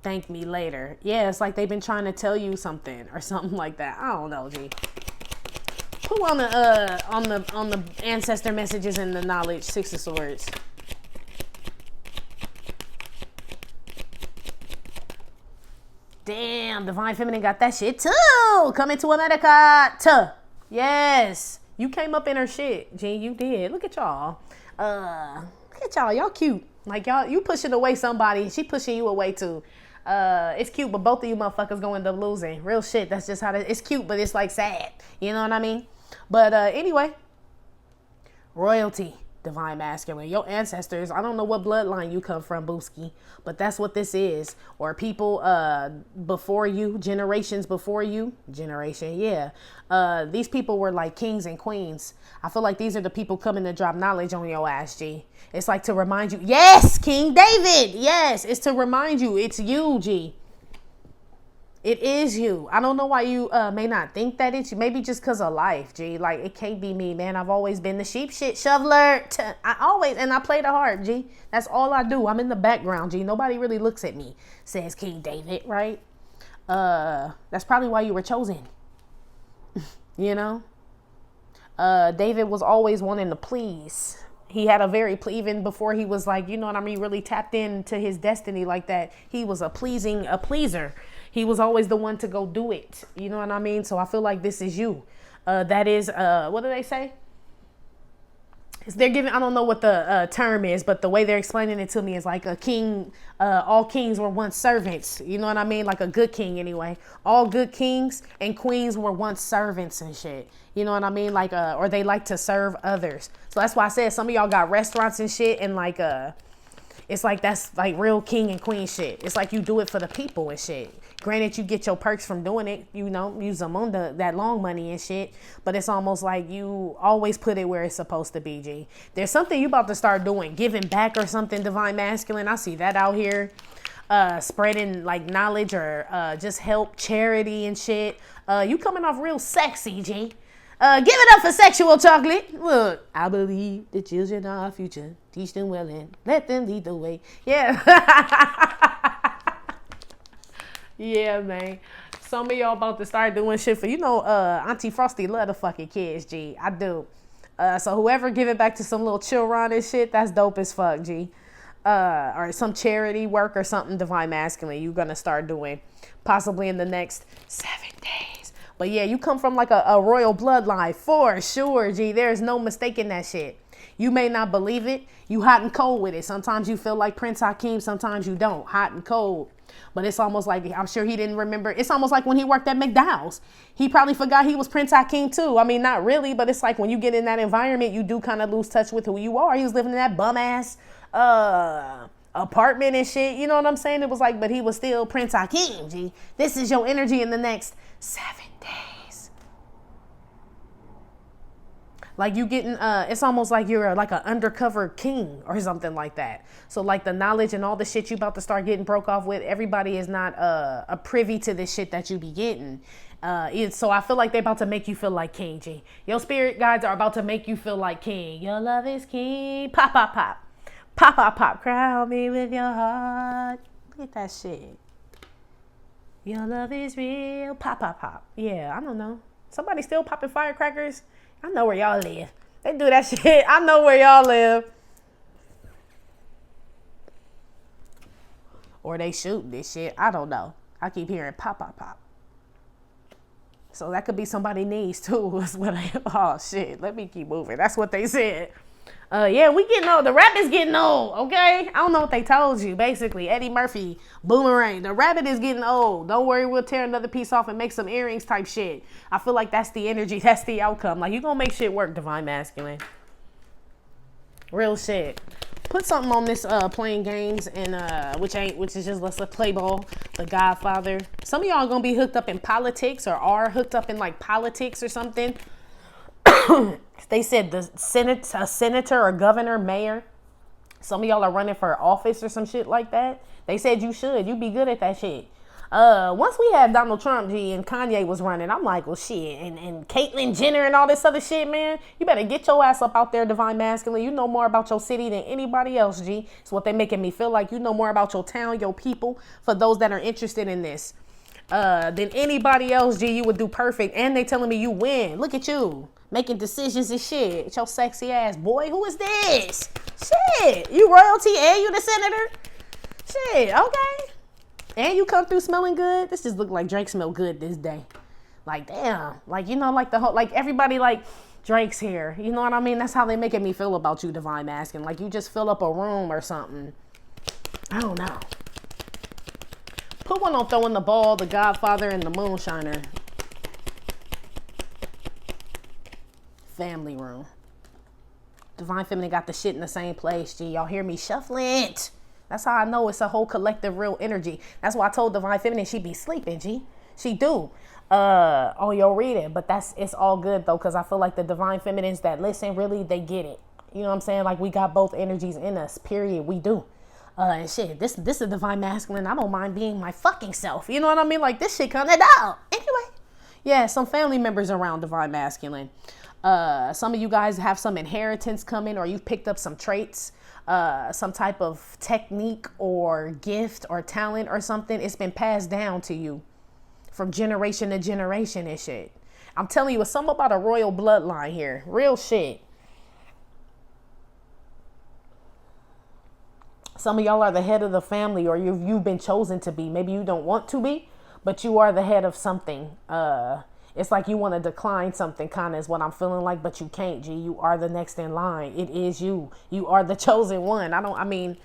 Thank me later. Yeah, it's like they've been trying to tell you something or something like that. I don't know, G. Who on the ancestor messages and the knowledge? Six of Swords. Damn, Divine Feminine got that shit too. Coming to America. Yes. You came up in her shit, G. You did. Look at y'all. Look at y'all. Y'all cute. Like y'all, you pushing away somebody. She pushing you away too. It's cute, but both of you motherfuckers gonna end up losing. Real shit. That's just how it's cute, but it's like sad. You know what I mean? But anyway, royalty. Divine masculine. Your ancestors, I don't know what bloodline you come from, Booski, but that's what this is. Or people before you, generations before you. Generation, yeah. These people were like kings and queens. I feel like these are the people coming to drop knowledge on your ass, G. It's like to remind you. Yes, King David. Yes, it's to remind you. It's you, G. It is you. I don't know why you may not think that it's you. Maybe just because of life, G. Like, it can't be me, man. I've always been the sheep shit shoveler. And I play the harp, G. That's all I do. I'm in the background, G. Nobody really looks at me, says King David, right? That's probably why you were chosen. You know? David was always wanting to please. He had a very, even before he was like, you know what I mean, really tapped into his destiny like that. He was a pleaser. He was always the one to go do it. You know what I mean? So I feel like this is you. That is, what do they say? They're giving, I don't know what the term is, but the way they're explaining it to me is like a king, all kings were once servants. You know what I mean? Like a good king anyway. All good kings and queens were once servants and shit. You know what I mean? Like, or they like to serve others. So that's why I said some of y'all got restaurants and shit, and like, it's like that's like real king and queen shit. It's like you do it for the people and shit. Granted, you get your perks from doing it, you know, use them on that long money and shit. But it's almost like you always put it where it's supposed to be, G. There's something you about to start doing, giving back or something, divine masculine. I see that out here. Spreading like knowledge or just help, charity and shit. You coming off real sexy, G. Give it up for sexual chocolate. Look, I believe the children are our future. Teach them well and let them lead the way. Yeah. Yeah, man. Some of y'all about to start doing shit for, you know, Auntie Frosty love the fucking kids, G. I do. So whoever give it back to some little children and shit, that's dope as fuck, G. Or some charity work or something divine masculine you're going to start doing possibly in the next 7 days. But yeah, you come from like a royal bloodline for sure, G. There's no mistaking that shit. You may not believe it. You hot and cold with it. Sometimes you feel like Prince Hakeem. Sometimes you don't. Hot and cold. But it's almost like, I'm sure he didn't remember. It's almost like when he worked at McDowell's. He probably forgot he was Prince Hakeem too. I mean, not really, but it's like when you get in that environment, you do kind of lose touch with who you are. He was living in that bum ass apartment and shit. You know what I'm saying? It was like, but he was still Prince Hakeem, G. This is your energy in the next 7 days. Like you getting, it's almost like you're like an undercover king or something like that. So like the knowledge and all the shit you about to start getting broke off with, everybody is not a privy to this shit that you be getting. So I feel like they about to make you feel like king, G. Your spirit guides are about to make you feel like king. Your love is king. Pop, pop, pop. Pop, pop, pop. Crown me with your heart. Look at that shit. Your love is real. Pop, pop, pop. Yeah, I don't know. Somebody still popping firecrackers? I know where y'all live. They do that shit. I know where y'all live. Or they shoot this shit. I don't know. I keep hearing pop, pop, pop. So that could be somebody needs too. Oh shit. Let me keep moving. That's what they said. Yeah, we getting old. The rabbit's getting old, okay? I don't know what they told you, basically. Eddie Murphy, Boomerang. The rabbit is getting old. Don't worry, we'll tear another piece off and make some earrings type shit. I feel like that's the energy. That's the outcome. Like, you gonna make shit work, divine masculine. Real shit. Put something on this playing games and which is just let's play ball. The Godfather. Some of y'all gonna be hooked up in politics or are hooked up in like politics or something. They said a senator or governor, mayor. Some of y'all are running for office or some shit like that. They said you should. You be good at that shit. Once we had Donald Trump, G, and Kanye was running, I'm like, well, shit. And Caitlyn Jenner and all this other shit, man. You better get your ass up out there, divine masculine. You know more about your city than anybody else, G. It's what they making me feel like. You know more about your town, your people, for those that are interested in this. Than anybody else, G. You would do perfect. And they telling me you win. Look at you. Making decisions and shit. It's your sexy ass boy. Who is this? Shit. You royalty and you the senator? Shit. Okay. And you come through smelling good. This just look like Drake smelled good this day. Like, damn. Like, you know, like the whole, like everybody like Drake's here. You know what I mean? That's how they making me feel about you, divine masculine. Like you just fill up a room or something. I don't know. Put one on Throwing the Ball, The Godfather, and The Moonshiner. Family room. Divine Feminine got the shit in the same place, G. Y'all hear me shuffling it. That's how I know it's a whole collective real energy. That's why I told Divine Feminine she be sleeping, G. She do. On your reading. But it's all good, though, because I feel like the Divine Feminines that listen, really, they get it. You know what I'm saying? Like, we got both energies in us, period. We do. And shit, this is divine masculine. I don't mind being my fucking self. You know what I mean? Like, this shit kinda out. Anyway. Yeah, some family members around divine masculine. Some of you guys have some inheritance coming, or you've picked up some traits, some type of technique or gift or talent or something. It's been passed down to you from generation to generation and shit. I'm telling you, it's something about a royal bloodline here. Real shit. Some of y'all are the head of the family, or you've been chosen to be. Maybe you don't want to be, but you are the head of something. It's like you want to decline something, kind of is what I'm feeling like, but you can't, G. You are the next in line. It is you. You are the chosen one.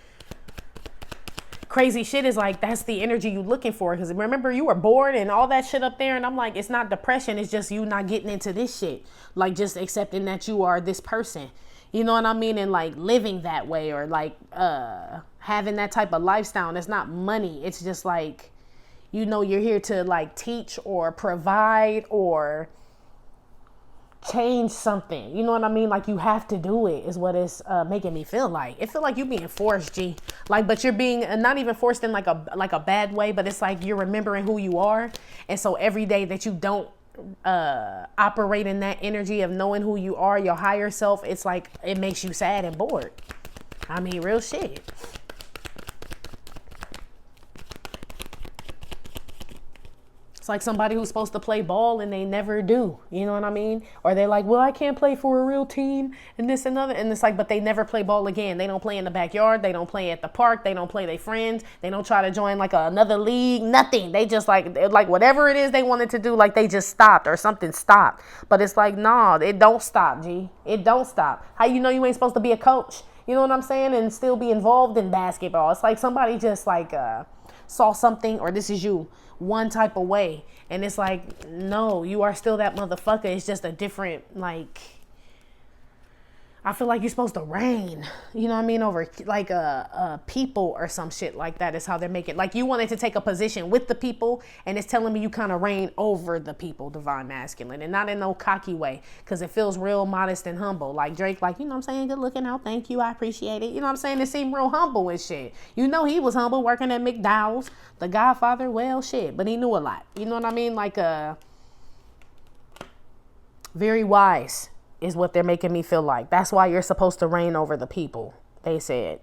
Crazy shit is like, that's the energy you looking for. Because remember, you were bored and all that shit up there. And I'm like, it's not depression. It's just you not getting into this shit. Like, just accepting that you are this person. You know what I mean? And like living that way, or like having that type of lifestyle. And it's not money. It's just like, you know, you're here to like teach or provide or change something. You know what I mean? Like, you have to do it is what it's making me feel like. It feel like you being forced, G. Like, but you're being not even forced in like a bad way, but it's like you're remembering who you are. And so every day that you don't operate in that energy of knowing who you are, your higher self, it's like it makes you sad and bored. I mean, real shit. It's like somebody who's supposed to play ball and they never do. You know what I mean? Or they're like, well, I can't play for a real team and this and other. And it's like, but they never play ball again. They don't play in the backyard. They don't play at the park. They don't play their friends. They don't try to join like another league. Nothing. They just like whatever it is they wanted to do, like they just stopped or something stopped. But it's like, nah, it don't stop, G. It don't stop. How you know you ain't supposed to be a coach? You know what I'm saying? And still be involved in basketball. It's like somebody just like saw something, or this is you, one type of way, and it's like, no, you are still that motherfucker. It's just a different, like, I feel like you're supposed to reign, you know what I mean, over like a people or some shit like that is how they're making. Like, you wanted to take a position with the people, and it's telling me you kind of reign over the people, divine masculine, and not in no cocky way, because it feels real modest and humble. Like Drake, like, you know what I'm saying, good looking out, thank you, I appreciate it. You know what I'm saying? It seemed real humble and shit. You know, he was humble working at McDowell's, the Godfather, well, shit, but he knew a lot. You know what I mean? Like, very wise is what they're making me feel like. That's why you're supposed to reign over the people, they said.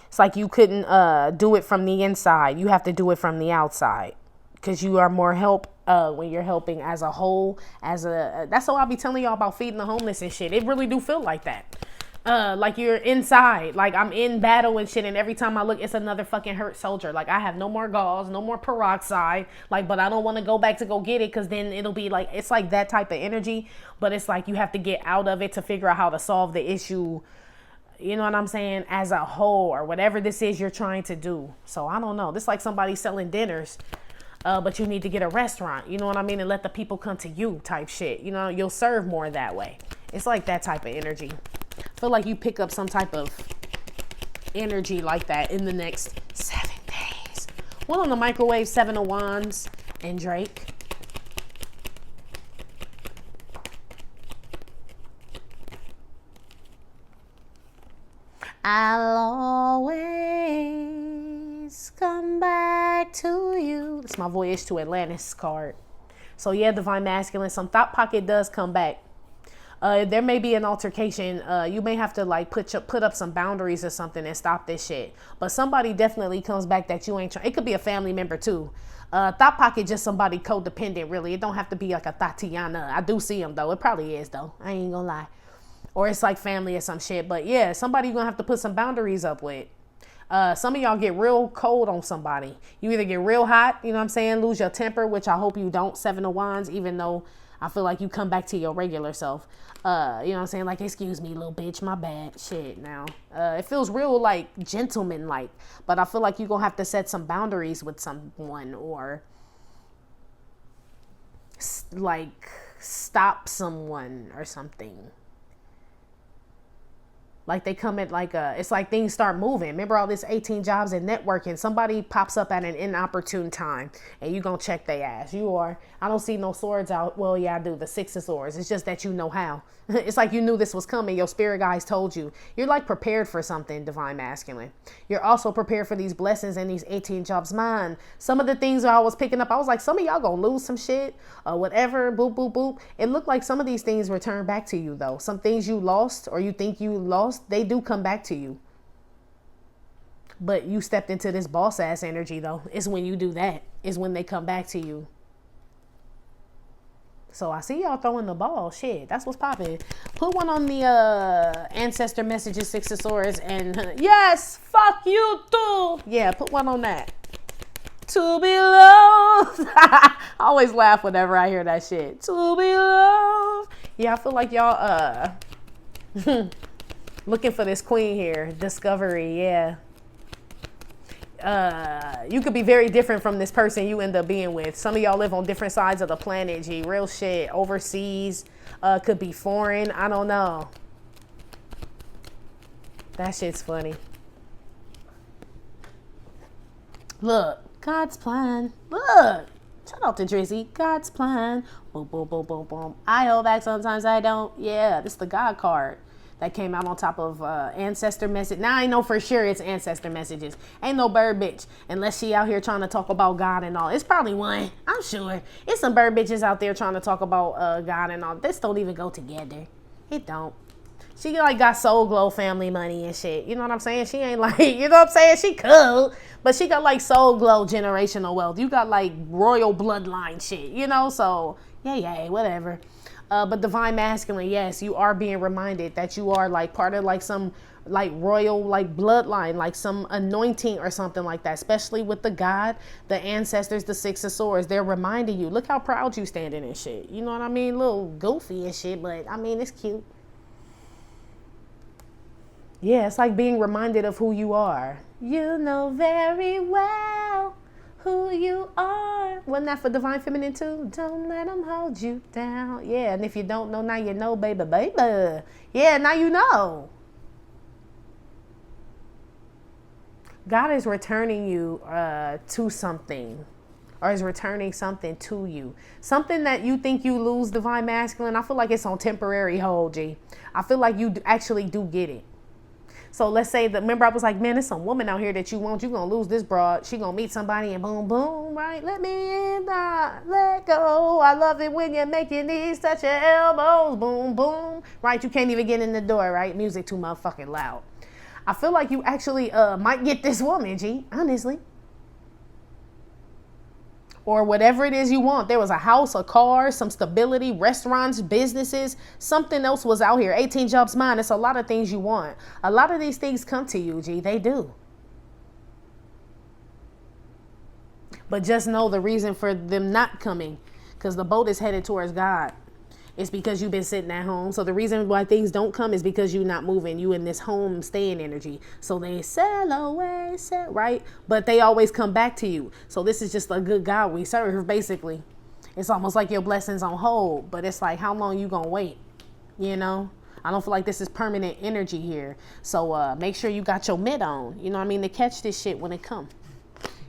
It's like you couldn't do it from the inside. You have to do it from the outside, because you are more help when you're helping as a whole. That's what I'll be telling y'all about feeding the homeless and shit. It really do feel like that. Like you're inside, like I'm in battle and shit, and every time I look, it's another fucking hurt soldier. Like, I have no more gauze, no more peroxide, like, but I don't want to go back to go get it, because then it'll be like, it's like that type of energy. But it's like you have to get out of it to figure out how to solve the issue, you know what I'm saying, as a whole, or whatever this is you're trying to do. So I don't know, this is like somebody selling dinners, but you need to get a restaurant, you know what I mean, and let the people come to you type shit. You know, you'll serve more that way. It's like that type of energy. I feel like you pick up some type of energy like that in the next 7 days. One on the microwave, 7 of Wands, and Drake. I'll always come back to you. It's my Voyage to Atlantis card. So yeah, divine masculine, some thought pocket does come back. There may be an altercation. You may have to like put up some boundaries or something and stop this shit. But somebody definitely comes back that you ain't trying. It could be a family member too. Thought pocket, just somebody codependent, really. It don't have to be like a Tatiana. I do see them though. It probably is though. I ain't gonna lie. Or it's like family or some shit. But yeah, somebody you're gonna have to put some boundaries up with. Some of y'all get real cold on somebody. You either get real hot, you know what I'm saying, lose your temper, which I hope you don't, 7 of Wands, even though I feel like you come back to your regular self. You know what I'm saying? Like, excuse me, little bitch, my bad. Shit, now. It feels real, like, gentleman-like. But I feel like you're going to have to set some boundaries with someone, or, like, stop someone or something. Like they come at like it's like things start moving. Remember all this 18 jobs and networking. Somebody pops up at an inopportune time and you gonna check their ass. You are. I don't see no swords out. Well, yeah, I do. The 6 of swords. It's just that you know how. It's like you knew this was coming. Your spirit guides told you. You're like prepared for something, divine masculine. You're also prepared for these blessings and these 18 jobs. Mine. Some of the things I was picking up, I was like, some of y'all gonna lose some shit or whatever. Boop, boop, boop. It looked like some of these things return back to you though. Some things you lost or you think you lost, they do come back to you. But you stepped into this boss ass energy though. It's when you do that. It's when they come back to you. So I see y'all throwing the ball. Shit, that's what's popping. Put one on the ancestor messages, 6 of swords, and yes, fuck you too. Yeah, put one on that. To be loved. I always laugh whenever I hear that shit. To be loved. Yeah, I feel like y'all looking for this queen here. Discovery, yeah. You could be very different from this person you end up being with. Some of y'all live on different sides of the planet, G. Real shit. Overseas. Could be foreign. I don't know. That shit's funny. Look. God's plan. Look. Shout out to Drizzy. God's plan. Boom, boom, boom, boom, boom. I hold back sometimes I don't. Yeah, this is the God card that came out on top of ancestor message. Now I know for sure it's ancestor messages. Ain't no bird bitch unless she out here trying to talk about God and all. It's probably one. I'm sure. It's some bird bitches out there trying to talk about God and all. This don't even go together. It don't. She like got soul glow family money and shit. You know what I'm saying? She ain't like, you know what I'm saying? She cool. But she got like soul glow generational wealth. You got like royal bloodline shit, you know? So yeah, whatever. But divine masculine, yes, you are being reminded that you are like part of like some like royal like bloodline, like some anointing or something like that, especially with the God, the ancestors, the 6 of swords. They're reminding you, look how proud you standing and shit. You know what I mean? A little goofy and shit, but I mean, it's cute. Yeah, it's like being reminded of who you are. You know very well who you are. Wasn't that for divine feminine too? Don't let them hold you down. Yeah, and if you don't know, now you know, baby. Yeah, now you know. God is returning you to something, or is returning something to you. Something that you think you lose, divine masculine, I feel like it's on temporary hold, G. I feel like you actually do get it. So let's say that, remember I was like, man, there's some woman out here that you want. You're going to lose this broad. She going to meet somebody and boom, boom, right? Let me in, let go. I love it when you make your knees touch your elbows. Boom, boom, right? You can't even get in the door, right? Music too motherfucking loud. I feel like you actually might get this woman, G, honestly. Or whatever it is you want. There was a house, a car, some stability, restaurants, businesses, something else was out here. 18 jobs mine. It's a lot of things you want. A lot of these things come to you, G. They do. But just know the reason for them not coming, because the boat is headed towards God. It's because you've been sitting at home. So the reason why things don't come is because you're not moving. You in this home staying energy. So they sail away, right? But they always come back to you. So this is just a good God we serve, basically. It's almost like your blessings on hold. But it's like, how long you gonna wait? You know? I don't feel like this is permanent energy here. So make sure you got your mitt on. You know what I mean? To catch this shit when it come.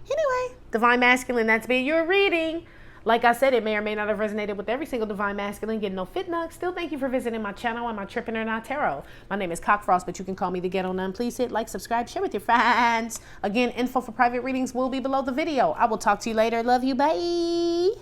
Anyway, divine masculine, that's been your reading. Like I said, it may or may not have resonated with every single divine masculine. Getting no fit nugs. Still, thank you for visiting my channel and my Trippin' or Not Tarot. My name is Cockfrost, but you can call me the Ghetto Nun. Please hit like, subscribe, share with your friends. Again, info for private readings will be below the video. I will talk to you later. Love you. Bye.